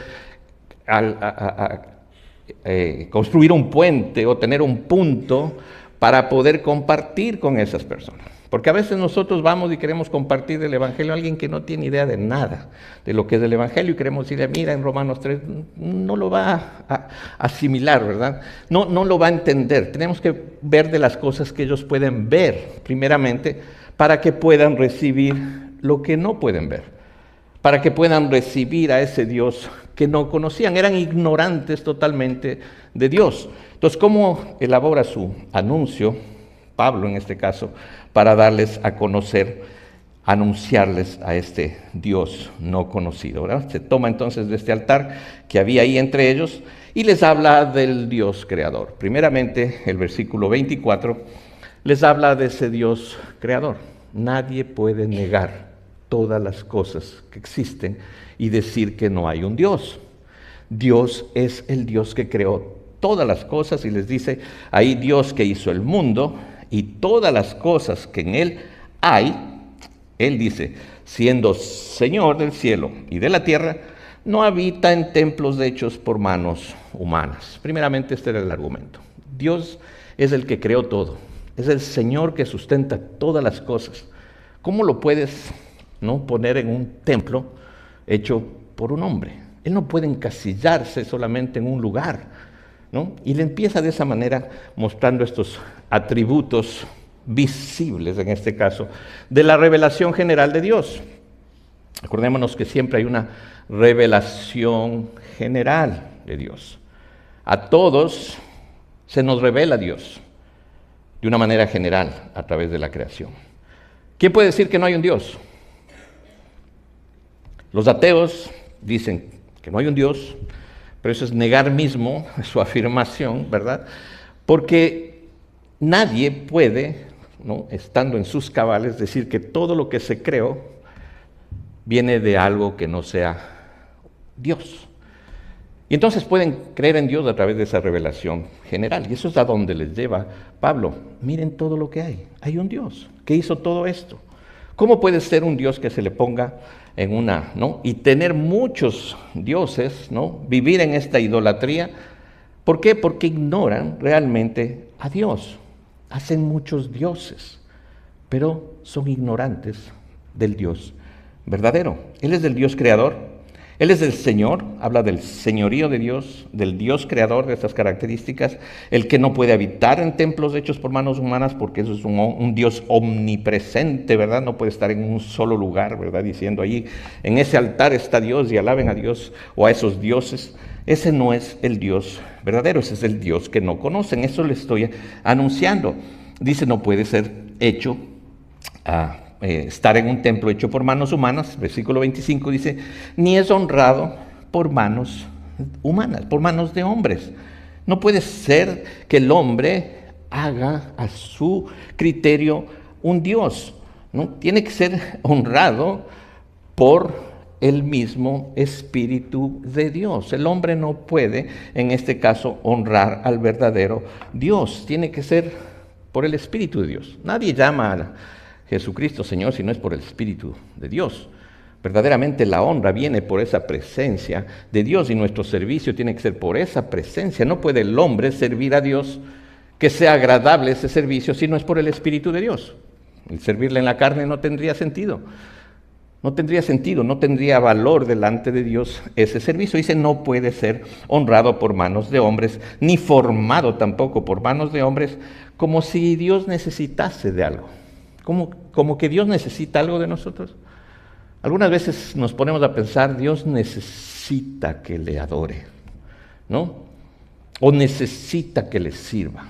construir un puente o tener un punto para poder compartir con esas personas. Porque a veces nosotros vamos y queremos compartir el Evangelio a alguien que no tiene idea de nada de lo que es el Evangelio y queremos decirle, mira, en Romanos 3, no lo va a asimilar, ¿verdad? No lo va a entender. Tenemos que ver de las cosas que ellos pueden ver, primeramente, para que puedan recibir lo que no pueden ver, para que puedan recibir a ese Dios que no conocían. Eran ignorantes totalmente de Dios. Entonces, ¿cómo elabora su anuncio, Pablo en este caso, para darles a conocer, anunciarles a este Dios no conocido, ¿verdad? Se toma entonces de este altar que había ahí entre ellos y les habla del Dios creador. Primeramente, el versículo 24 les habla de ese Dios creador. Nadie puede negar todas las cosas que existen y decir que no hay un Dios. Dios es el Dios que creó todas las cosas y les dice ahí, Dios que hizo el mundo y todas las cosas que en él hay. Él dice, siendo Señor del cielo y de la tierra, no habita en templos hechos por manos humanas. Primeramente, este era el argumento. Dios es el que creó todo, es el Señor que sustenta todas las cosas. ¿Cómo lo puedes, no, poner en un templo hecho por un hombre? Él no puede encasillarse solamente en un lugar. ¿no? Y le empieza de esa manera mostrando estos atributos visibles, en este caso, de la revelación general de Dios. Acordémonos que siempre hay una revelación general de Dios. A todos se nos revela Dios de una manera general a través de la creación. ¿Quién puede decir que no hay un Dios? Los ateos dicen que no hay un Dios, pero eso es negar mismo su afirmación, ¿verdad? Porque nadie puede, ¿no?, estando en sus cabales, decir que todo lo que se creó viene de algo que no sea Dios. Y entonces pueden creer en Dios a través de esa revelación general. Y eso es a donde les lleva Pablo. Miren todo lo que hay. Hay un Dios que hizo todo esto. ¿Cómo puede ser un Dios que se le ponga en una, ¿no?, y tener muchos dioses, ¿no?, vivir en esta idolatría? ¿Por qué? Porque ignoran realmente a Dios. Hacen muchos dioses, pero son ignorantes del Dios verdadero. Él es el Dios creador. Él es el Señor, habla del señorío de Dios, del Dios creador de estas características, el que no puede habitar en templos hechos por manos humanas, porque eso es un Dios omnipresente, ¿verdad? No puede estar en un solo lugar, ¿verdad? Diciendo allí, en ese altar está Dios y alaben a Dios o a esos dioses. Ese no es el Dios verdadero, ese es el Dios que no conocen. Eso le estoy anunciando. Dice, no puede ser hecho estar en un templo hecho por manos humanas, versículo 25 dice, ni es honrado por manos humanas, por manos de hombres. No puede ser que el hombre haga a su criterio un Dios, ¿no? Tiene que ser honrado por el mismo Espíritu de Dios. El hombre no puede, en este caso, honrar al verdadero Dios. Tiene que ser por el Espíritu de Dios. Nadie llama a Jesucristo Señor si no es por el Espíritu de Dios. Verdaderamente la honra viene por esa presencia de Dios y nuestro servicio tiene que ser por esa presencia. No puede el hombre servir a Dios, que sea agradable ese servicio, si no es por el Espíritu de Dios. El servirle en la carne no tendría sentido. No tendría sentido, no tendría valor delante de Dios ese servicio. Dice, no puede ser honrado por manos de hombres, ni formado tampoco por manos de hombres, como si Dios necesitase de algo. Como que Dios necesita algo de nosotros. Algunas veces nos ponemos a pensar, Dios necesita que le adore, ¿no? O necesita que le sirva.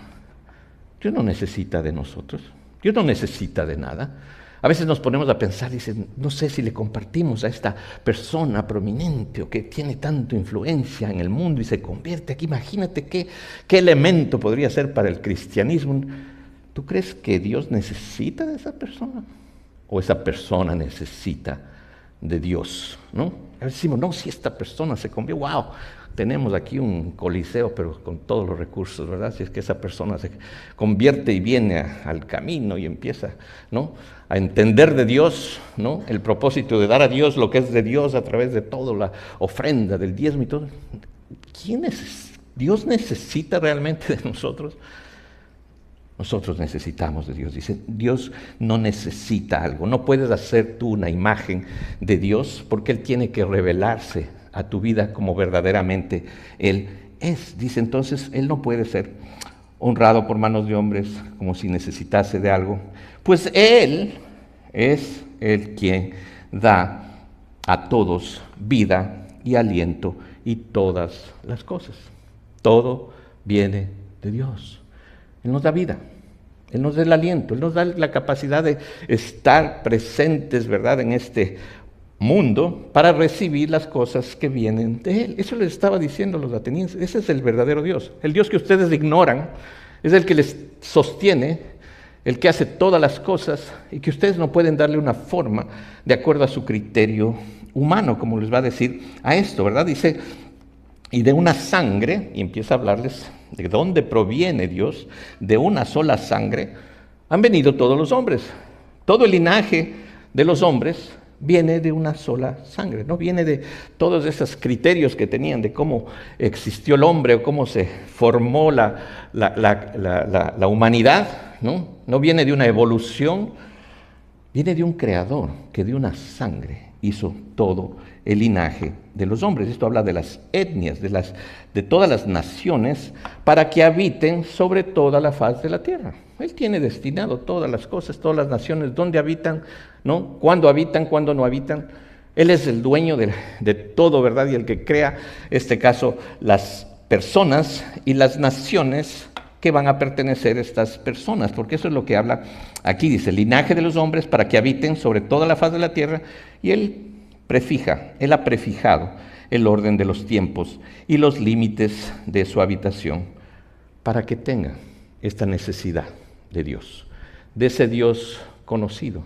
Dios no necesita de nosotros. Dios no necesita de nada. A veces nos ponemos a pensar, dicen, no sé si le compartimos a esta persona prominente o que tiene tanta influencia en el mundo y se convierte aquí. Imagínate qué elemento podría ser para el cristianismo. ¿Tú crees que Dios necesita de esa persona? ¿O esa persona necesita de Dios? ¿No? A veces decimos, no, si esta persona se convierte, wow, tenemos aquí un coliseo, pero con todos los recursos, ¿verdad? Si es que esa persona se convierte y viene al camino y empieza, ¿no?, a entender de Dios, ¿no?, el propósito de dar a Dios lo que es de Dios a través de toda la ofrenda, del diezmo y todo. ¿Dios necesita realmente de nosotros? Nosotros necesitamos de Dios. Dice, Dios no necesita algo. No puedes hacer tú una imagen de Dios porque Él tiene que revelarse a tu vida como verdaderamente Él es. Dice, entonces, Él no puede ser honrado por manos de hombres como si necesitase de algo. Pues Él es el quien da a todos vida y aliento y todas las cosas. Todo viene de Dios. Él nos da vida, Él nos da el aliento, Él nos da la capacidad de estar presentes, ¿verdad?, en este mundo para recibir las cosas que vienen de Él. Eso les estaba diciendo a los atenienses. Ese es el verdadero Dios. El Dios que ustedes ignoran es el que les sostiene, el que hace todas las cosas y que ustedes no pueden darle una forma de acuerdo a su criterio humano, como les va a decir a esto, ¿verdad? Dice, y de una sangre, y empieza a hablarles de dónde proviene Dios, de una sola sangre, han venido todos los hombres. Todo el linaje de los hombres viene de una sola sangre, no viene de todos esos criterios que tenían de cómo existió el hombre o cómo se formó la humanidad, ¿no? No viene de una evolución, viene de un creador que dio una sangre hizo todo el linaje de los hombres. Esto habla de las etnias, de todas las naciones, para que habiten sobre toda la faz de la tierra. Él tiene destinado todas las cosas, todas las naciones, dónde habitan, ¿no? Cuándo habitan, cuándo no habitan. Él es el dueño de todo, ¿verdad? Y el que crea, este caso, las personas y las naciones que van a pertenecer a estas personas, porque eso es lo que habla aquí, dice, el linaje de los hombres para que habiten sobre toda la faz de la tierra, y él ha prefijado el orden de los tiempos y los límites de su habitación para que tenga esta necesidad de Dios, de ese Dios conocido,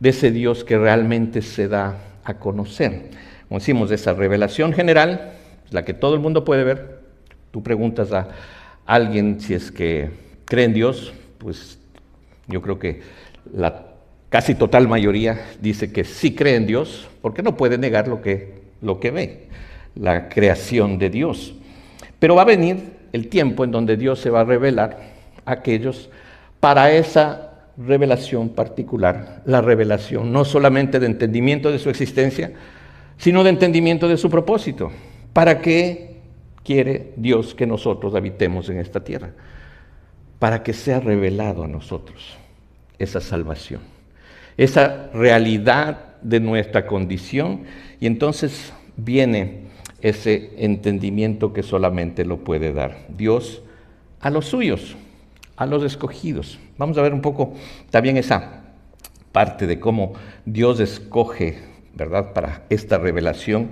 de ese Dios que realmente se da a conocer. Como decimos, de esa revelación general, la que todo el mundo puede ver. Tú preguntas a alguien si es que cree en Dios, pues yo creo que la casi total mayoría dice que sí cree en Dios, porque no puede negar lo que ve, la creación de Dios. Pero va a venir el tiempo en donde Dios se va a revelar a aquellos para esa revelación particular, la revelación no solamente de entendimiento de su existencia, sino de entendimiento de su propósito. ¿Para qué quiere Dios que nosotros habitemos en esta tierra? Para que sea revelado a nosotros esa salvación, esa realidad de nuestra condición, y entonces viene ese entendimiento que solamente lo puede dar Dios a los suyos, a los escogidos. Vamos a ver un poco también esa parte de cómo Dios escoge, ¿verdad?, para esta revelación,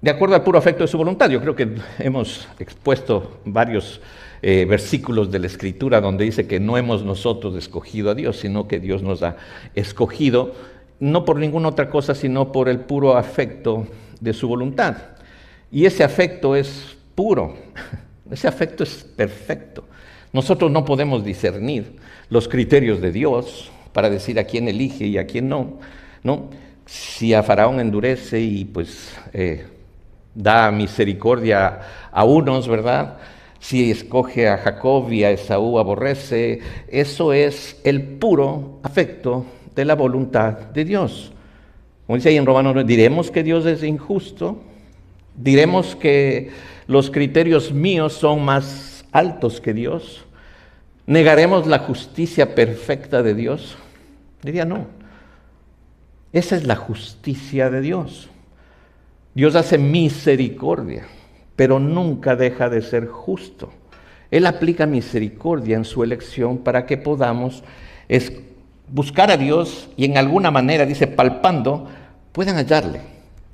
de acuerdo al puro afecto de su voluntad. Yo creo que hemos expuesto varios versículos de la Escritura donde dice que no hemos nosotros escogido a Dios, sino que Dios nos ha escogido, no por ninguna otra cosa, sino por el puro afecto de su voluntad. Y ese afecto es puro, ese afecto es perfecto. Nosotros no podemos discernir los criterios de Dios para decir a quién elige y a quién no, ¿no? Si a Faraón endurece y pues da misericordia a unos, ¿verdad? Si escoge a Jacob y a Esaú aborrece, eso es el puro afecto de la voluntad de Dios. Como dice ahí en Romanos, diremos que Dios es injusto, diremos que los criterios míos son más altos que Dios, negaremos la justicia perfecta de Dios. Diría no, esa es la justicia de Dios. Dios hace misericordia, pero nunca deja de ser justo. Él aplica misericordia en su elección para que podamos buscar a Dios y en alguna manera, dice, palpando, puedan hallarle.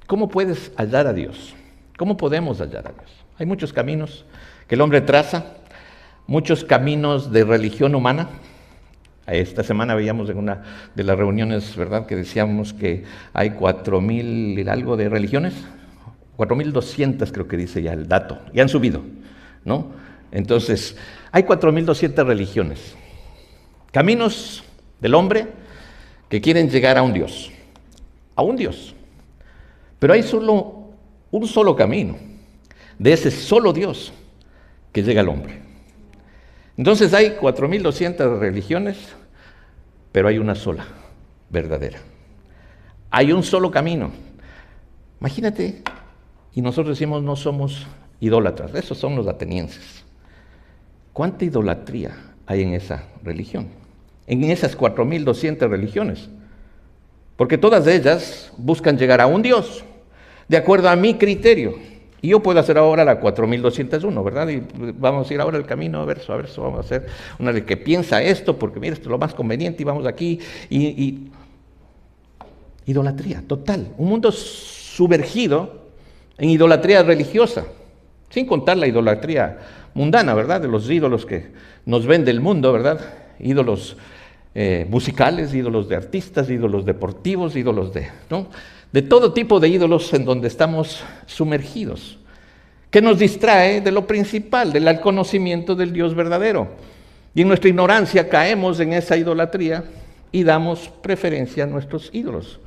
¿Cómo puedes hallar a Dios? ¿Cómo podemos hallar a Dios? Hay muchos caminos que el hombre traza, muchos caminos de religión humana. Esta semana veíamos en una de las reuniones, ¿verdad?, que decíamos que hay 4,000 y algo de religiones, 4,200 creo que dice ya el dato, ya han subido, ¿no? Entonces, hay 4,200 religiones, caminos del hombre que quieren llegar a un Dios, pero hay solo un solo camino, de ese solo Dios que llega al hombre. Entonces hay 4,200 religiones, pero hay una sola, verdadera. Hay un solo camino. Imagínate, y nosotros decimos no somos idólatras, esos son los atenienses. ¿Cuánta idolatría hay en esa religión? En esas 4,200 religiones. Porque todas ellas buscan llegar a un Dios, de acuerdo a mi criterio. Y yo puedo hacer ahora la 4,201, ¿verdad? Y vamos a ir ahora el camino a verso, vamos a hacer una de que piensa esto, porque mira, esto es lo más conveniente, y vamos aquí, y idolatría total, un mundo sumergido en idolatría religiosa, sin contar la idolatría mundana, ¿verdad? De los ídolos que nos vende el mundo, ¿verdad? Ídolos musicales, ídolos de artistas, ídolos deportivos, ídolos ¿no?, de todo tipo de ídolos en donde estamos sumergidos, que nos distrae de lo principal, del conocimiento del Dios verdadero. Y en nuestra ignorancia caemos en esa idolatría y damos preferencia a nuestros ídolos,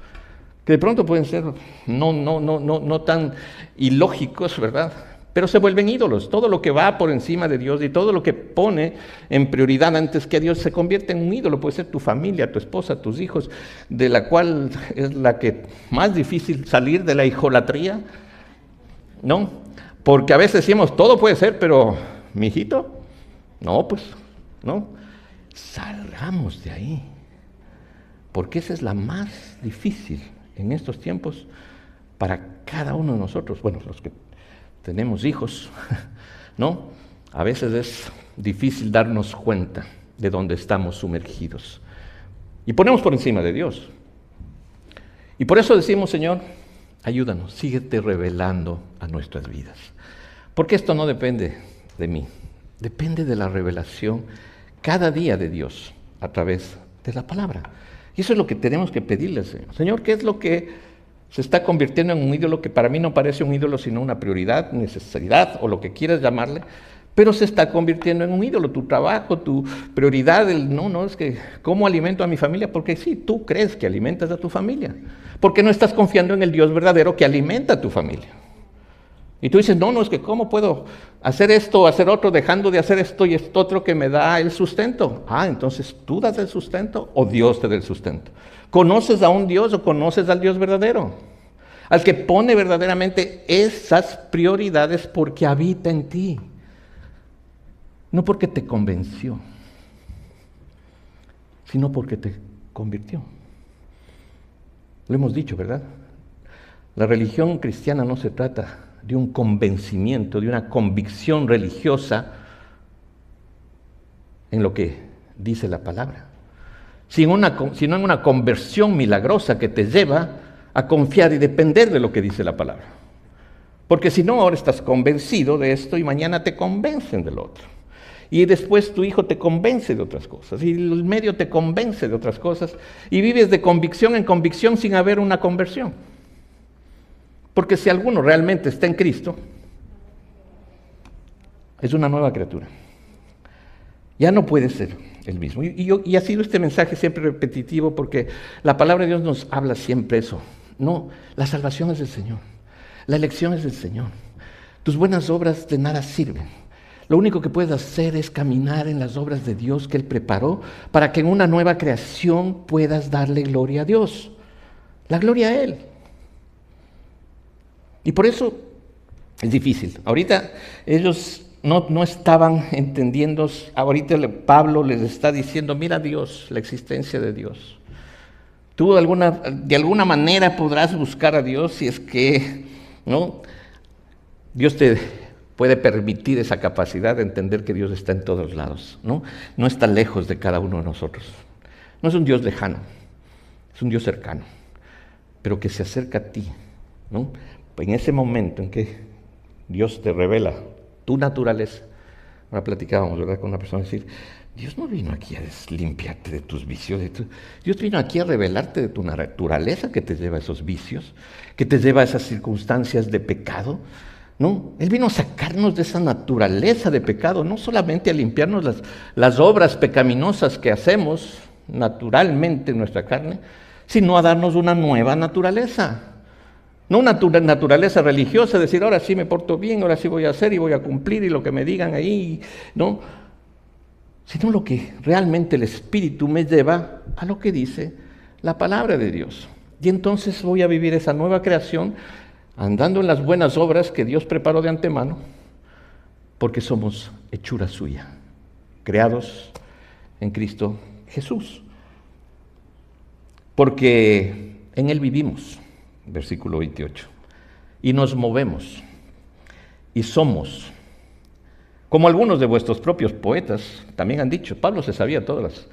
que de pronto pueden ser no tan ilógicos, ¿verdad?, pero se vuelven ídolos. Todo lo que va por encima de Dios y todo lo que pone en prioridad antes que a Dios se convierte en un ídolo. Puede ser tu familia, tu esposa, tus hijos, de la cual es la que más difícil salir de la idolatría, ¿no? Porque a veces decimos, todo puede ser, pero mi hijito, no, pues, no. Salgamos de ahí, porque esa es la más difícil en estos tiempos para cada uno de nosotros. Bueno, los que tenemos hijos, ¿no? A veces es difícil darnos cuenta de dónde estamos sumergidos. Y ponemos por encima de Dios. Y por eso decimos, Señor, ayúdanos, síguete revelando a nuestras vidas. Porque esto no depende de mí, depende de la revelación cada día de Dios a través de la palabra. Y eso es lo que tenemos que pedirle al Señor. Señor, ¿qué es lo que se está convirtiendo en un ídolo que para mí no parece un ídolo sino una prioridad, necesidad o lo que quieras llamarle, pero se está convirtiendo en un ídolo? Tu trabajo, tu prioridad, no, es que ¿cómo alimento a mi familia? Porque sí, tú crees que alimentas a tu familia, porque no estás confiando en el Dios verdadero que alimenta a tu familia. Y tú dices, no, es que ¿cómo puedo hacer esto o hacer otro dejando de hacer esto y esto otro que me da el sustento? Entonces tú das el sustento o Dios te da el sustento. ¿Conoces a un Dios o conoces al Dios verdadero? Al que pone verdaderamente esas prioridades porque habita en ti. No porque te convenció, sino porque te convirtió. Lo hemos dicho, ¿verdad? La religión cristiana no se trata de un convencimiento, de una convicción religiosa en lo que dice la palabra, sino en una conversión milagrosa que te lleva a confiar y depender de lo que dice la palabra. Porque si no, ahora estás convencido de esto y mañana te convencen del otro. Y después tu hijo te convence de otras cosas, y el medio te convence de otras cosas, y vives de convicción en convicción sin haber una conversión. Porque si alguno realmente está en Cristo, es una nueva criatura. Ya no puede ser el mismo. Y ha sido este mensaje siempre repetitivo porque la palabra de Dios nos habla siempre eso. No, la salvación es del Señor. La elección es del Señor. Tus buenas obras de nada sirven. Lo único que puedes hacer es caminar en las obras de Dios que Él preparó para que en una nueva creación puedas darle gloria a Dios. La gloria a Él. Y por eso es difícil. Ahorita ellos no estaban entendiendo. Ahorita Pablo les está diciendo, mira Dios, la existencia de Dios. Tú de alguna manera podrás buscar a Dios si es que, ¿no? Dios te puede permitir esa capacidad de entender que Dios está en todos lados, ¿no? No está lejos de cada uno de nosotros. No es un Dios lejano, es un Dios cercano, pero que se acerca a ti, ¿no? En ese momento en que Dios te revela tu naturaleza. Ahora platicábamos, ¿verdad?, con una persona, decir, Dios no vino aquí a limpiarte de tus vicios. Dios vino aquí a revelarte de tu naturaleza que te lleva a esos vicios, que te lleva a esas circunstancias de pecado, ¿no? Él vino a sacarnos de esa naturaleza de pecado, no solamente a limpiarnos las obras pecaminosas que hacemos naturalmente en nuestra carne, sino a darnos una nueva naturaleza. No una naturaleza religiosa, decir, ahora sí me porto bien, ahora sí voy a hacer y voy a cumplir y lo que me digan ahí, ¿no? Sino lo que realmente el Espíritu me lleva a lo que dice la palabra de Dios. Y entonces voy a vivir esa nueva creación andando en las buenas obras que Dios preparó de antemano, porque somos hechura suya, creados en Cristo Jesús. Porque en Él vivimos. Versículo 28. Y nos movemos y somos, como algunos de vuestros propios poetas también han dicho. Pablo se sabía todas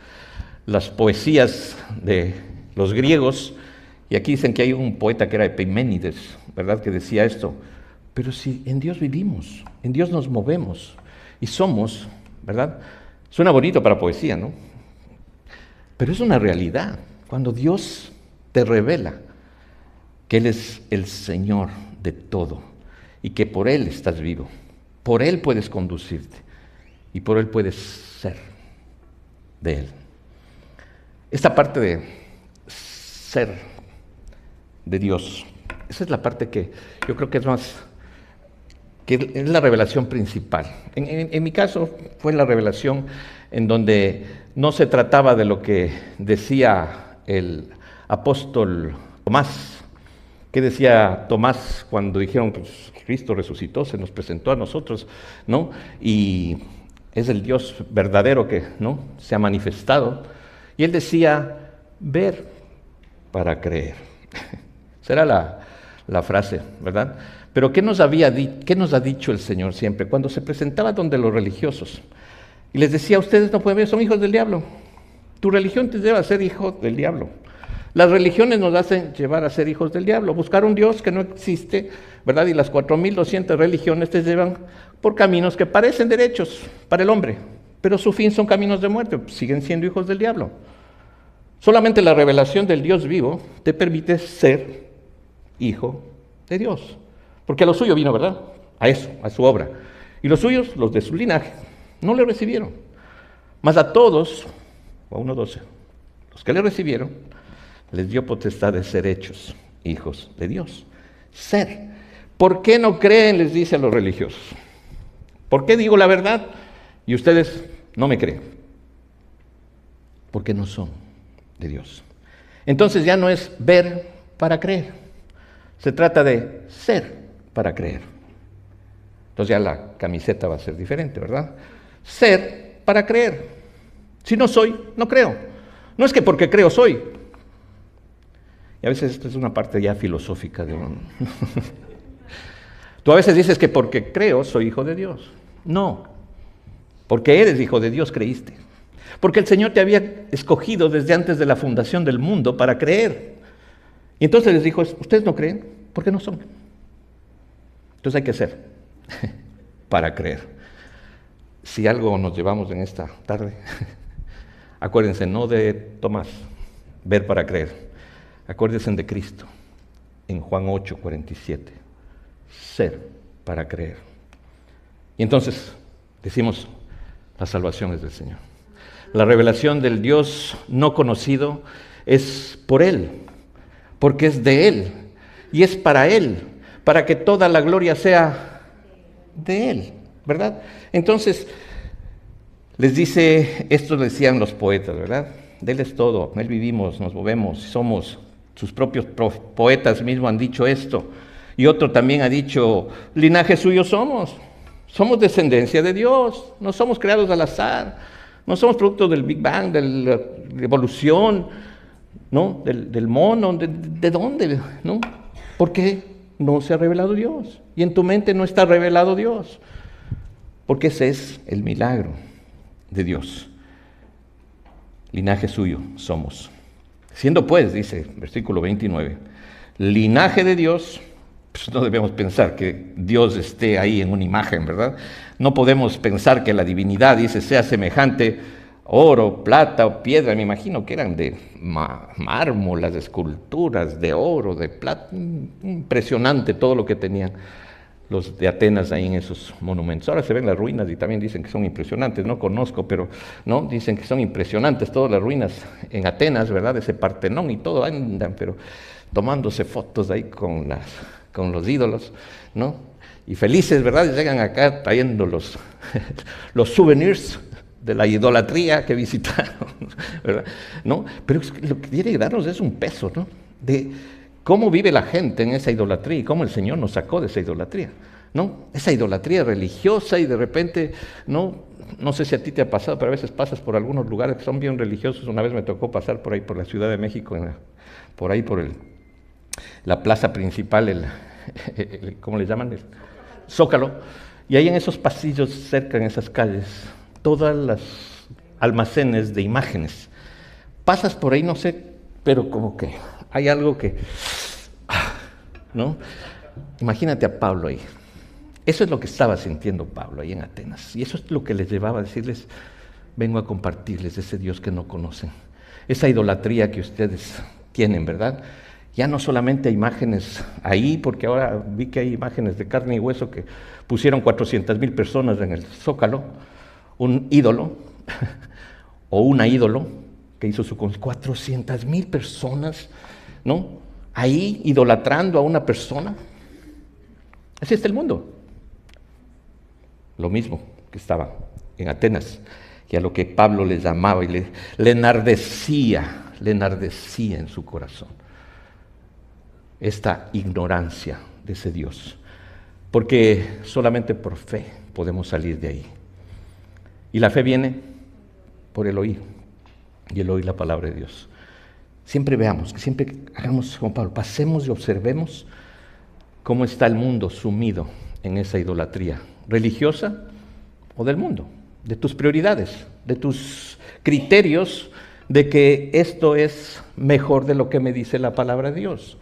las poesías de los griegos, y aquí dicen que hay un poeta que era Epimenides, ¿verdad?, que decía esto. Pero si en Dios vivimos, en Dios nos movemos y somos, ¿verdad? Suena bonito para poesía, ¿no? Pero es una realidad. Cuando Dios te revela que Él es el Señor de todo y que por Él estás vivo, por Él puedes conducirte y por Él puedes ser de Él. Esta parte de ser de Dios, esa es la parte que yo creo que es más que es la revelación principal. En mi caso fue la revelación en donde no se trataba de lo que decía el apóstol Tomás. ¿Qué decía Tomás cuando dijeron, pues Cristo resucitó, se nos presentó a nosotros, ¿no? Y es el Dios verdadero que, ¿no?, se ha manifestado. Y él decía, ver para creer. Será la frase, ¿verdad? Pero ¿qué nos ha dicho el Señor siempre? Cuando se presentaba donde los religiosos y les decía, ustedes no pueden ver, son hijos del diablo. Tu religión te lleva a ser hijo del diablo. Las religiones nos hacen llevar a ser hijos del diablo, buscar un Dios que no existe, ¿verdad? Y las 4.200 religiones te llevan por caminos que parecen derechos para el hombre, pero su fin son caminos de muerte, siguen siendo hijos del diablo. Solamente la revelación del Dios vivo te permite ser hijo de Dios, porque a lo suyo vino, ¿verdad? A eso, a su obra. Y los suyos, los de su linaje, no le recibieron. Mas a todos, a 1:12, los que le recibieron, les dio potestad de ser hechos hijos de Dios. Ser. ¿Por qué no creen? Les dice a los religiosos. ¿Por qué digo la verdad y ustedes no me creen? Porque no son de Dios. Entonces ya no es ver para creer. Se trata de ser para creer. Entonces ya la camiseta va a ser diferente, ¿verdad? Ser para creer. Si no soy, no creo. No es que porque creo soy. Y a veces esto es una parte ya filosófica de uno. Tú a veces dices que porque creo soy hijo de Dios. No, porque eres hijo de Dios creíste. Porque el Señor te había escogido desde antes de la fundación del mundo para creer. Y entonces les dijo, ¿ustedes no creen? ¿Por qué no son? Entonces hay que ser para creer. Si algo nos llevamos en esta tarde, acuérdense, no de Tomás, ver para creer. Acuérdense de Cristo, en Juan 8:47, ser para creer. Y entonces decimos, la salvación es del Señor. La revelación del Dios no conocido es por Él, porque es de Él, y es para Él, para que toda la gloria sea de Él, ¿verdad? Entonces, les dice, esto decían los poetas, ¿verdad? De Él es todo, en Él vivimos, nos movemos, somos. Sus propios poetas mismos han dicho esto. Y otro también ha dicho, linaje suyo somos descendencia de Dios, no somos creados al azar, no somos producto del Big Bang, de la evolución, ¿no? Del mono, ¿de dónde? ¿No? ¿Por qué no se ha revelado Dios? Y en tu mente no está revelado Dios, porque ese es el milagro de Dios. Linaje suyo somos. Siendo pues, dice versículo 29, linaje de Dios, pues no debemos pensar que Dios esté ahí en una imagen, ¿verdad? No podemos pensar que la divinidad, dice, sea semejante oro, plata o piedra. Me imagino que eran de mármol, las esculturas de oro, de plata. Impresionante todo lo que tenían los de Atenas ahí en esos monumentos. Ahora se ven las ruinas y también dicen que son impresionantes, no conozco, pero no dicen que son impresionantes todas las ruinas en Atenas, ¿verdad? Ese Partenón y todo, andan, pero tomándose fotos ahí con los ídolos, ¿no? Y felices, ¿verdad? Llegan acá trayendo los souvenirs de la idolatría que visitaron, ¿verdad? ¿No? Pero lo que quiere darnos es un peso, ¿no? De cómo vive la gente en esa idolatría y cómo el Señor nos sacó de esa idolatría, ¿no? Esa idolatría religiosa y de repente, no sé si a ti te ha pasado, pero a veces pasas por algunos lugares que son bien religiosos. Una vez me tocó pasar por ahí, por la Ciudad de México, por ahí por la plaza principal, ¿cómo le llaman? El Zócalo. Y ahí en esos pasillos, cerca en esas calles, todas las almacenes de imágenes. Pasas por ahí, no sé, pero como que hay algo que, ¿no? Imagínate a Pablo ahí. Eso es lo que estaba sintiendo Pablo ahí en Atenas. Y eso es lo que les llevaba a decirles, vengo a compartirles ese Dios que no conocen. Esa idolatría que ustedes tienen, ¿verdad? Ya no solamente hay imágenes ahí, porque ahora vi que hay imágenes de carne y hueso que pusieron 400,000 personas en el Zócalo, un ídolo, o una ídolo, que hizo 400,000 personas, ¿no? Ahí idolatrando a una persona. Así está el mundo. lo mismo que estaba en Atenas, y a lo que Pablo le llamaba y le enardecía en su corazón esta ignorancia de ese Dios, porque solamente por fe podemos salir de ahí. Y la fe viene por el oír, y el oír la palabra de Dios. Siempre veamos, que siempre hagamos como Pablo, pasemos y observemos cómo está el mundo sumido en esa idolatría religiosa o del mundo, de tus prioridades, de tus criterios, de que esto es mejor de lo que me dice la palabra de Dios.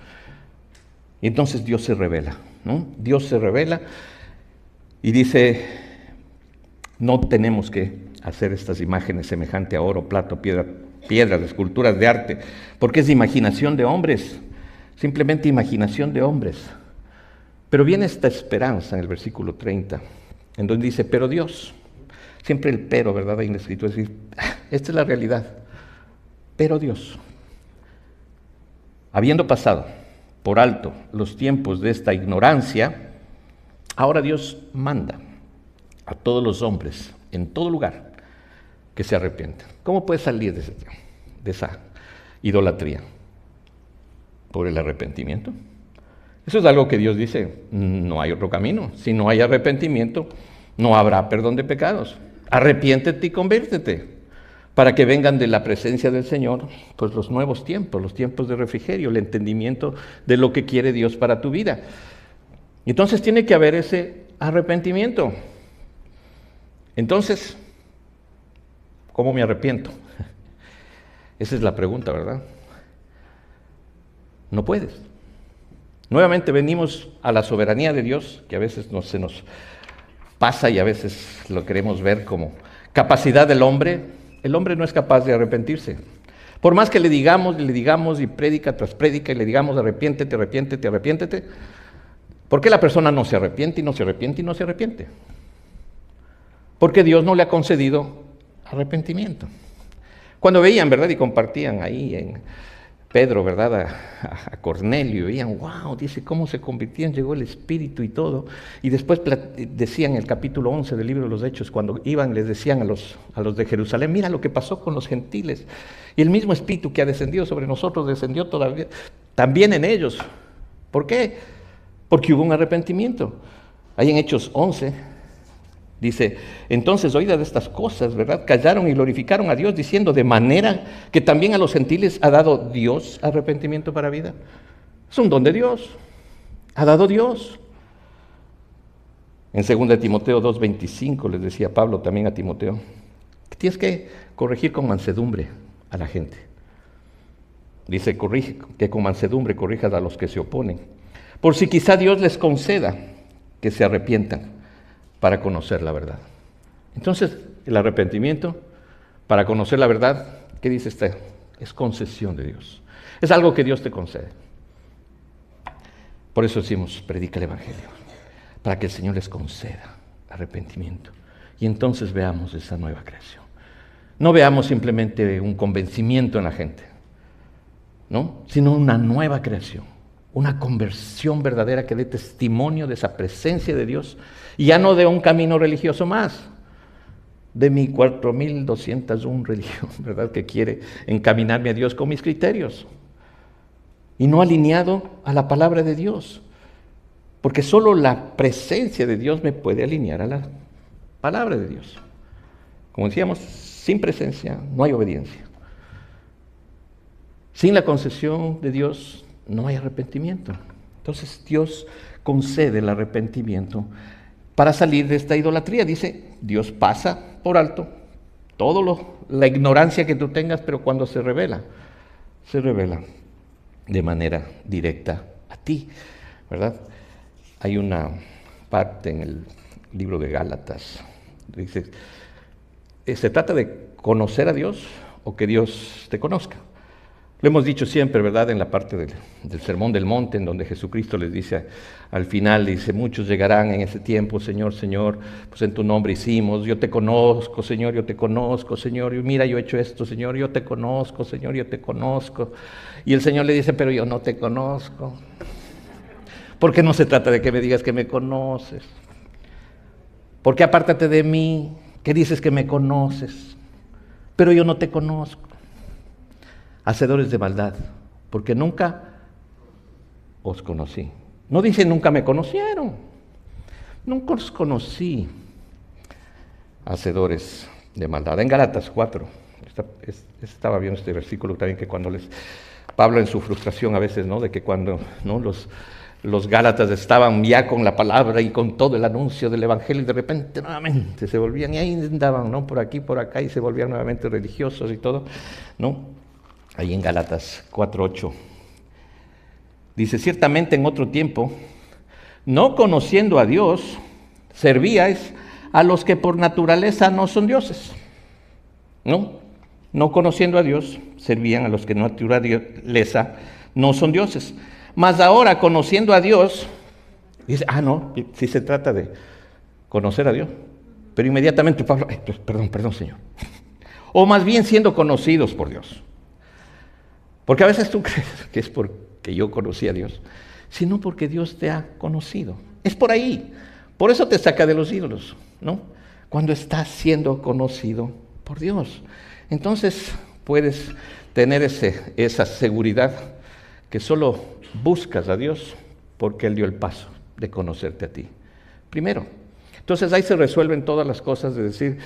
Y entonces Dios se revela, ¿no? Dios se revela y dice, no tenemos que hacer estas imágenes semejantes a oro, plato, piedras, esculturas de arte, porque es de imaginación de hombres, simplemente imaginación de hombres. Pero viene esta esperanza en el versículo 30, en donde dice, pero Dios, siempre el pero, ¿verdad? Ahí en la escritura, es decir, esta es la realidad, pero Dios, habiendo pasado por alto los tiempos de esta ignorancia, ahora Dios manda a todos los hombres, en todo lugar, que se arrepientan. ¿Cómo puedes salir de esa idolatría? Por el arrepentimiento. Eso es algo que Dios dice, no hay otro camino. Si no hay arrepentimiento, no habrá perdón de pecados. Arrepiéntete y conviértete, para que vengan de la presencia del Señor, pues los nuevos tiempos, los tiempos de refrigerio, el entendimiento de lo que quiere Dios para tu vida. Entonces tiene que haber ese arrepentimiento. Entonces, ¿cómo me arrepiento? Esa es la pregunta, ¿verdad? No puedes. Nuevamente venimos a la soberanía de Dios, que a veces se nos pasa y a veces lo queremos ver como capacidad del hombre. El hombre no es capaz de arrepentirse. Por más que le digamos y prédica tras prédica y le digamos arrepiéntete, arrepiéntete, arrepiéntete, ¿por qué la persona no se arrepiente y no se arrepiente y no se arrepiente? Porque Dios no le ha concedido arrepentimiento. Cuando veían, ¿verdad? Y compartían ahí en Pedro, ¿verdad? A Cornelio, veían, wow, dice cómo se convirtían, llegó el Espíritu y todo. Y después decían en el capítulo 11 del libro de los Hechos, cuando iban, les decían a los de Jerusalén, mira lo que pasó con los gentiles. Y el mismo Espíritu que ha descendido sobre nosotros, descendió todavía también en ellos. ¿Por qué? Porque hubo un arrepentimiento. Ahí en Hechos 11, dice, entonces oídas de estas cosas, ¿verdad? Callaron y glorificaron a Dios, diciendo, de manera que también a los gentiles ha dado Dios arrepentimiento para vida. Es un don de Dios. Ha dado Dios. En 2 Timoteo 2:25 les decía Pablo también a Timoteo, que tienes que corregir con mansedumbre a la gente. Dice, corrige, que con mansedumbre corrijas a los que se oponen, por si quizá Dios les conceda que se arrepientan para conocer la verdad. Entonces, el arrepentimiento, para conocer la verdad, ¿qué dice este? Es concesión de Dios. Es algo que Dios te concede. Por eso decimos, predica el Evangelio, para que el Señor les conceda arrepentimiento. Y entonces veamos esa nueva creación. No veamos simplemente un convencimiento en la gente, ¿no? Sino una nueva creación. Una conversión verdadera que dé testimonio de esa presencia de Dios y ya no de un camino religioso más, de mi 4201 religión, ¿verdad? Que quiere encaminarme a Dios con mis criterios y no alineado a la palabra de Dios, porque solo la presencia de Dios me puede alinear a la palabra de Dios. Como decíamos, sin presencia no hay obediencia. Sin la concesión de Dios no hay arrepentimiento. Entonces Dios concede el arrepentimiento para salir de esta idolatría. Dice, Dios pasa por alto la ignorancia que tú tengas, pero cuando se revela de manera directa a ti, ¿verdad? Hay una parte en el libro de Gálatas, dice, ¿se trata de conocer a Dios o que Dios te conozca? Lo hemos dicho siempre, ¿verdad? En la parte del Sermón del Monte, en donde Jesucristo les dice, al final, dice, muchos llegarán en ese tiempo, Señor, Señor, pues en tu nombre hicimos, yo te conozco, Señor, yo te conozco, Señor, y mira, yo he hecho esto, Señor, yo te conozco, Señor, yo te conozco. Y el Señor le dice, pero yo no te conozco. Porque no se trata de que me digas que me conoces. ¿Por qué apártate de mí? Que dices que me conoces, pero yo no te conozco. Hacedores de maldad, porque nunca os conocí. No dice nunca me conocieron, nunca os conocí. Hacedores de maldad. En Gálatas 4, estaba viendo este versículo también, que cuando Pablo en su frustración a veces, ¿no? De que cuando, ¿no? Los Gálatas estaban ya con la palabra y con todo el anuncio del evangelio, y de repente nuevamente se volvían, y ahí andaban, ¿no? Por aquí, por acá, y se volvían nuevamente religiosos y todo, ¿no? Ahí en Gálatas 4:8 dice: ciertamente en otro tiempo, no conociendo a Dios, servíais a los que por naturaleza no son dioses. No conociendo a Dios, servían a los que por naturaleza no son dioses. Mas ahora, conociendo a Dios, dice, no, sí se trata de conocer a Dios. Pero inmediatamente Pablo, perdón, Señor. O más bien siendo conocidos por Dios. Porque a veces tú crees que es porque yo conocí a Dios, sino porque Dios te ha conocido. Es por ahí. Por eso te saca de los ídolos, ¿no? Cuando estás siendo conocido por Dios. Entonces puedes tener esa seguridad que solo buscas a Dios porque Él dio el paso de conocerte a ti. Primero. Entonces ahí se resuelven todas las cosas de decir,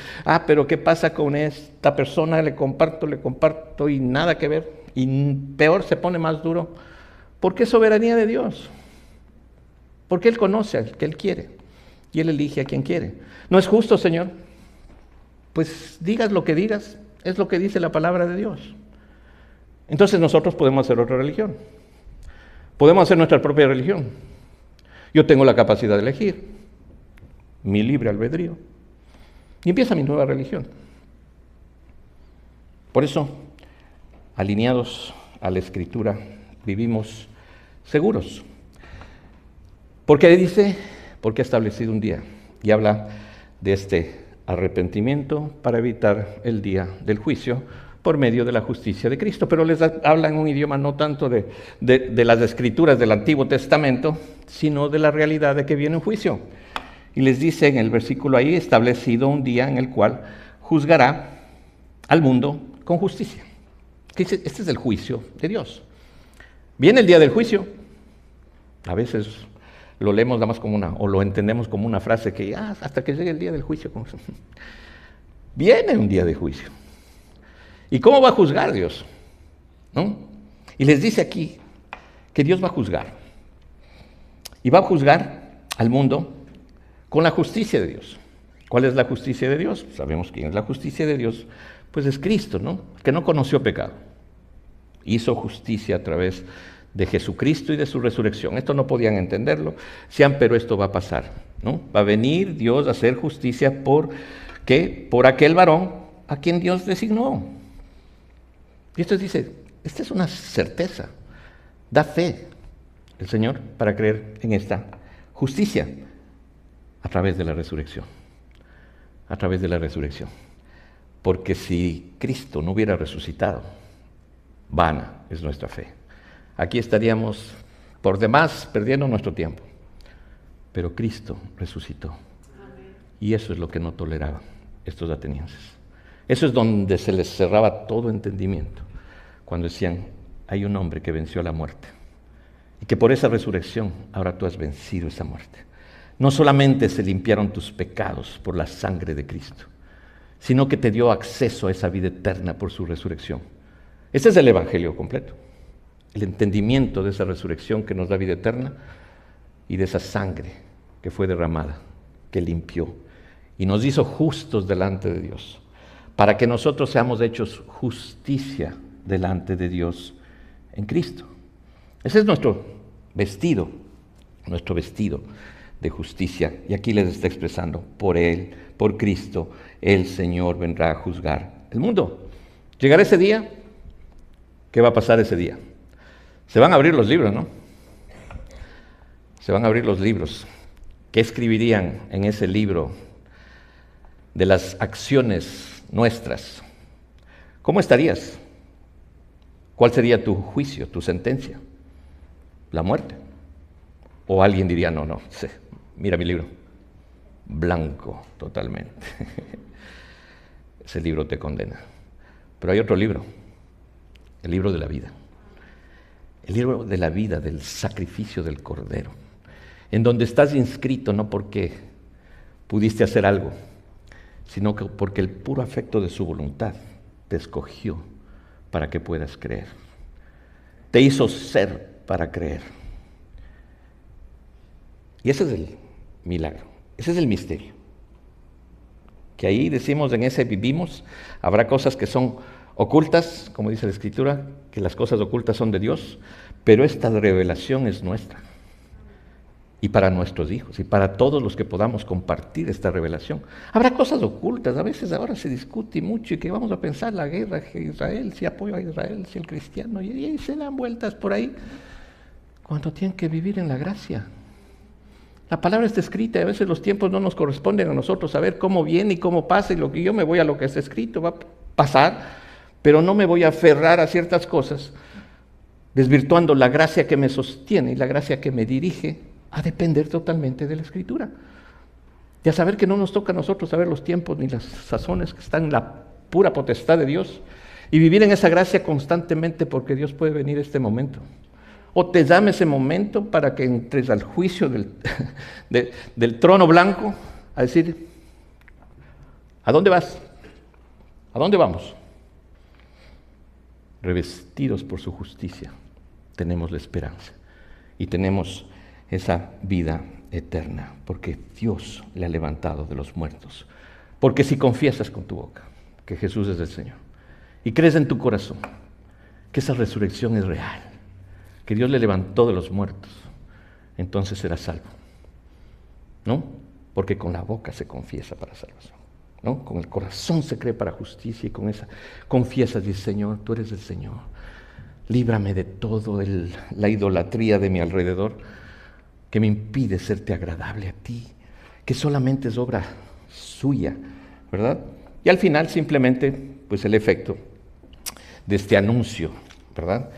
pero ¿qué pasa con esta persona? Le comparto y nada que ver. Y peor, se pone más duro. Porque es soberanía de Dios. Porque Él conoce al que Él quiere. Y Él elige a quien quiere. ¿No es justo, Señor? Pues digas lo que digas, es lo que dice la palabra de Dios. Entonces nosotros podemos hacer otra religión. Podemos hacer nuestra propia religión. Yo tengo la capacidad de elegir, mi libre albedrío. Y empieza mi nueva religión. Por eso, alineados a la Escritura, vivimos seguros. Porque dice, porque ha establecido un día. Y habla de este arrepentimiento para evitar el día del juicio por medio de la justicia de Cristo. Pero les habla en un idioma no tanto de las escrituras del Antiguo Testamento, sino de la realidad de que viene un juicio. Y les dice en el versículo ahí, establecido un día en el cual juzgará al mundo con justicia. Este es el juicio de Dios. Viene el día del juicio. A veces lo leemos nada más como o lo entendemos como una frase que hasta que llegue el día del juicio. Viene un día de juicio. ¿Y cómo va a juzgar Dios? ¿No? Y les dice aquí que Dios va a juzgar. Y va a juzgar al mundo con la justicia de Dios. ¿Cuál es la justicia de Dios? Sabemos quién es la justicia de Dios. Pues es Cristo, ¿no? Que no conoció pecado. Hizo justicia a través de Jesucristo y de su resurrección. Esto no podían entenderlo, pero esto va a pasar, ¿no? Va a venir Dios a hacer justicia por aquel varón a quien Dios designó. Y esto dice, esta es una certeza. Da fe el Señor para creer en esta justicia a través de la resurrección. A través de la resurrección. Porque si Cristo no hubiera resucitado, vana es nuestra fe. Aquí estaríamos por demás perdiendo nuestro tiempo. Pero Cristo resucitó. Y eso es lo que no toleraban estos atenienses. Eso es donde se les cerraba todo entendimiento. Cuando decían, hay un hombre que venció a la muerte. Y que por esa resurrección ahora tú has vencido esa muerte. No solamente se limpiaron tus pecados por la sangre de Cristo, sino que te dio acceso a esa vida eterna por su resurrección. Ese es el evangelio completo. El entendimiento de esa resurrección que nos da vida eterna y de esa sangre que fue derramada, que limpió y nos hizo justos delante de Dios, para que nosotros seamos hechos justicia delante de Dios en Cristo. Ese es nuestro vestido de justicia. Y aquí les está expresando, por Él, por Cristo, el Señor vendrá a juzgar el mundo. Llegará ese día. ¿Qué va a pasar ese día? Se van a abrir los libros, ¿no? Se van a abrir los libros. ¿Qué escribirían en ese libro de las acciones nuestras? ¿Cómo estarías? ¿Cuál sería tu juicio, tu sentencia? ¿La muerte? ¿O alguien diría, no, mira mi libro, blanco totalmente. Ese libro te condena. Pero hay otro libro, el libro de la vida. El libro de la vida, del sacrificio del Cordero, en donde estás inscrito no porque pudiste hacer algo, sino que porque el puro afecto de su voluntad te escogió para que puedas creer. Te hizo ser para creer. Y ese es el milagro, ese es el misterio. Que ahí decimos, en ese vivimos, habrá cosas que son ocultas, como dice la Escritura, que las cosas ocultas son de Dios, pero esta revelación es nuestra. Y para nuestros hijos, y para todos los que podamos compartir esta revelación. Habrá cosas ocultas, a veces ahora se discute mucho y que vamos a pensar la guerra de Israel, si apoyo a Israel, si el cristiano, y ahí se dan vueltas por ahí, cuando tienen que vivir en la gracia. La palabra está escrita y a veces los tiempos no nos corresponden a nosotros saber cómo viene y cómo pasa, y lo que yo me voy a lo que está escrito va a pasar, pero no me voy a aferrar a ciertas cosas, desvirtuando la gracia que me sostiene y la gracia que me dirige a depender totalmente de la Escritura. Y a saber que no nos toca a nosotros saber los tiempos ni las sazones, que están en la pura potestad de Dios, y vivir en esa gracia constantemente, porque Dios puede venir este momento. O te llame ese momento para que entres al juicio del trono blanco a decir, ¿a dónde vas? ¿A dónde vamos? Revestidos por su justicia, tenemos la esperanza y tenemos esa vida eterna, porque Dios le ha levantado de los muertos. Porque si confiesas con tu boca que Jesús es el Señor y crees en tu corazón que esa resurrección es real, que Dios le levantó de los muertos, entonces serás salvo, ¿no? Porque con la boca se confiesa para salvación, ¿no? Con el corazón se cree para justicia, y con esa confiesas, dice, Señor, tú eres el Señor, líbrame de todo la idolatría de mi alrededor, que me impide serte agradable a ti, que solamente es obra suya, ¿verdad? Y al final simplemente, pues el efecto de este anuncio, ¿verdad?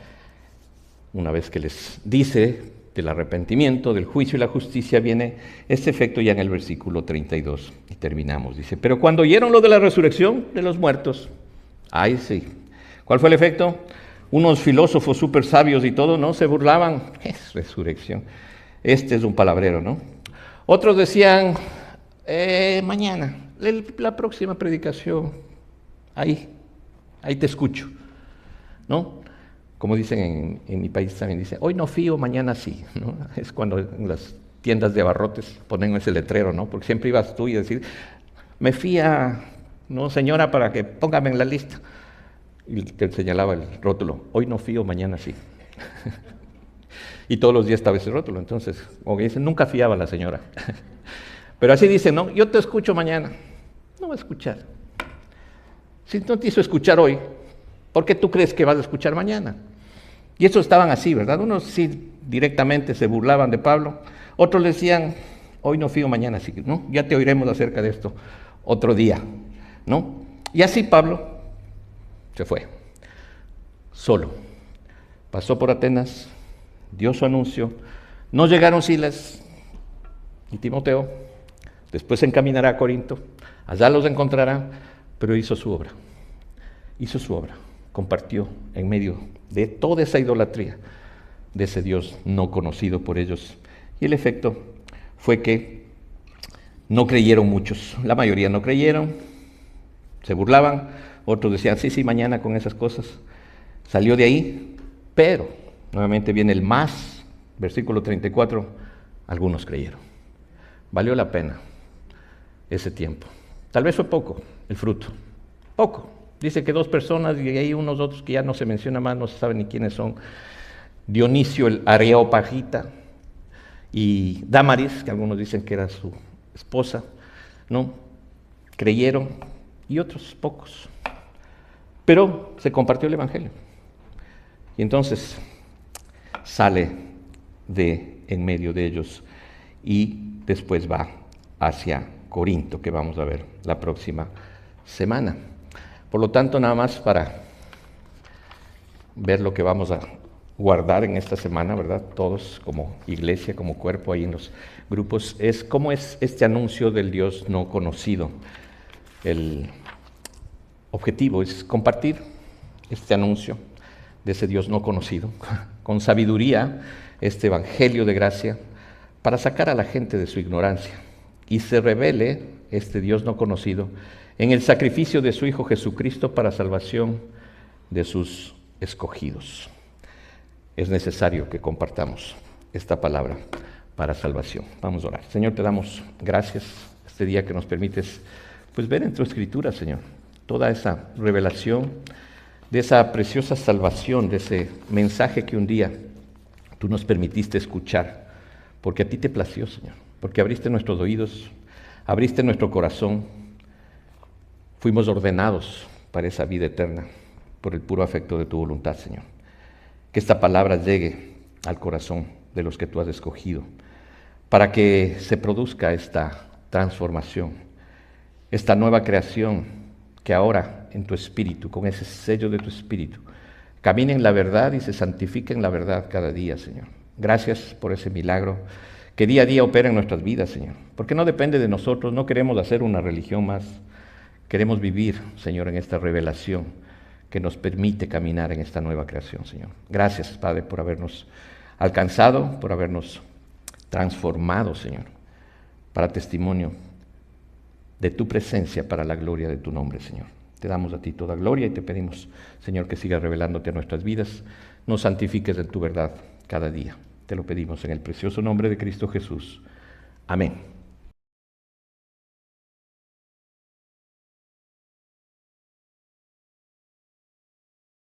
Una vez que les dice del arrepentimiento, del juicio y la justicia, viene este efecto ya en el versículo 32 y terminamos. Dice, pero cuando oyeron lo de la resurrección de los muertos, ay sí, ¿cuál fue el efecto? Unos filósofos súper sabios y todo, ¿no? Se burlaban, es resurrección. Este es un palabrero, ¿no? Otros decían, mañana, la próxima predicación, ahí te escucho, ¿no? Como dicen en mi país también, dice, hoy no fío, mañana sí, ¿no? Es cuando en las tiendas de abarrotes ponen ese letrero, ¿no? Porque siempre ibas tú y decir, me fía, no señora, para que póngame en la lista. Y te señalaba el rótulo, hoy no fío, mañana sí. Y todos los días estaba ese rótulo, entonces, como que dicen, nunca fiaba la señora. Pero así dicen, no, yo te escucho mañana. No va a escuchar. Si no te hizo escuchar hoy, ¿por qué tú crees que vas a escuchar mañana? Y estos estaban así, ¿verdad? Unos sí directamente se burlaban de Pablo, otros le decían, hoy no fío, mañana sí, ¿no? Ya te oiremos acerca de esto otro día, ¿no? Y así Pablo se fue, solo. Pasó por Atenas, dio su anuncio, no llegaron Silas y Timoteo, después se encaminará a Corinto, allá los encontrará, pero hizo su obra, compartió en medio de toda esa idolatría, de ese Dios no conocido por ellos, y el efecto fue que no creyeron muchos, la mayoría no creyeron, se burlaban, otros decían, sí, mañana con esas cosas, salió de ahí, pero nuevamente viene el más, versículo 34, algunos creyeron. Valió la pena ese tiempo. Tal vez fue poco el fruto, poco. Dice que 2 personas y hay unos otros que ya no se menciona más, no se sabe ni quiénes son. Dionisio el Areópagita y Dámaris, que algunos dicen que era su esposa, ¿no? Creyeron, y otros pocos. Pero se compartió el Evangelio. Y entonces sale de en medio de ellos y después va hacia Corinto, que vamos a ver la próxima semana. Por lo tanto, nada más para ver lo que vamos a guardar en esta semana, ¿verdad? Todos como iglesia, como cuerpo ahí en los grupos, es cómo es este anuncio del Dios no conocido. El objetivo es compartir este anuncio de ese Dios no conocido, con sabiduría, este evangelio de gracia, para sacar a la gente de su ignorancia y se revele este Dios no conocido en el sacrificio de su Hijo Jesucristo para salvación de sus escogidos. Es necesario que compartamos esta palabra para salvación. Vamos a orar. Señor, te damos gracias este día que nos permites pues ver en tu Escritura, Señor, toda esa revelación de esa preciosa salvación, de ese mensaje que un día tú nos permitiste escuchar, porque a ti te plació, Señor, porque abriste nuestros oídos, abriste nuestro corazón, fuimos ordenados para esa vida eterna por el puro afecto de tu voluntad, Señor. Que esta palabra llegue al corazón de los que tú has escogido, para que se produzca esta transformación, esta nueva creación que ahora en tu espíritu, con ese sello de tu espíritu, camine en la verdad y se santifique en la verdad cada día, Señor. Gracias por ese milagro que día a día opera en nuestras vidas, Señor, porque no depende de nosotros, no queremos hacer una religión más, queremos vivir, Señor, en esta revelación que nos permite caminar en esta nueva creación, Señor. Gracias, Padre, por habernos alcanzado, por habernos transformado, Señor, para testimonio de tu presencia, para la gloria de tu nombre, Señor. Te damos a ti toda gloria y te pedimos, Señor, que sigas revelándote a nuestras vidas, nos santifiques en tu verdad cada día. Te lo pedimos en el precioso nombre de Cristo Jesús. Amén.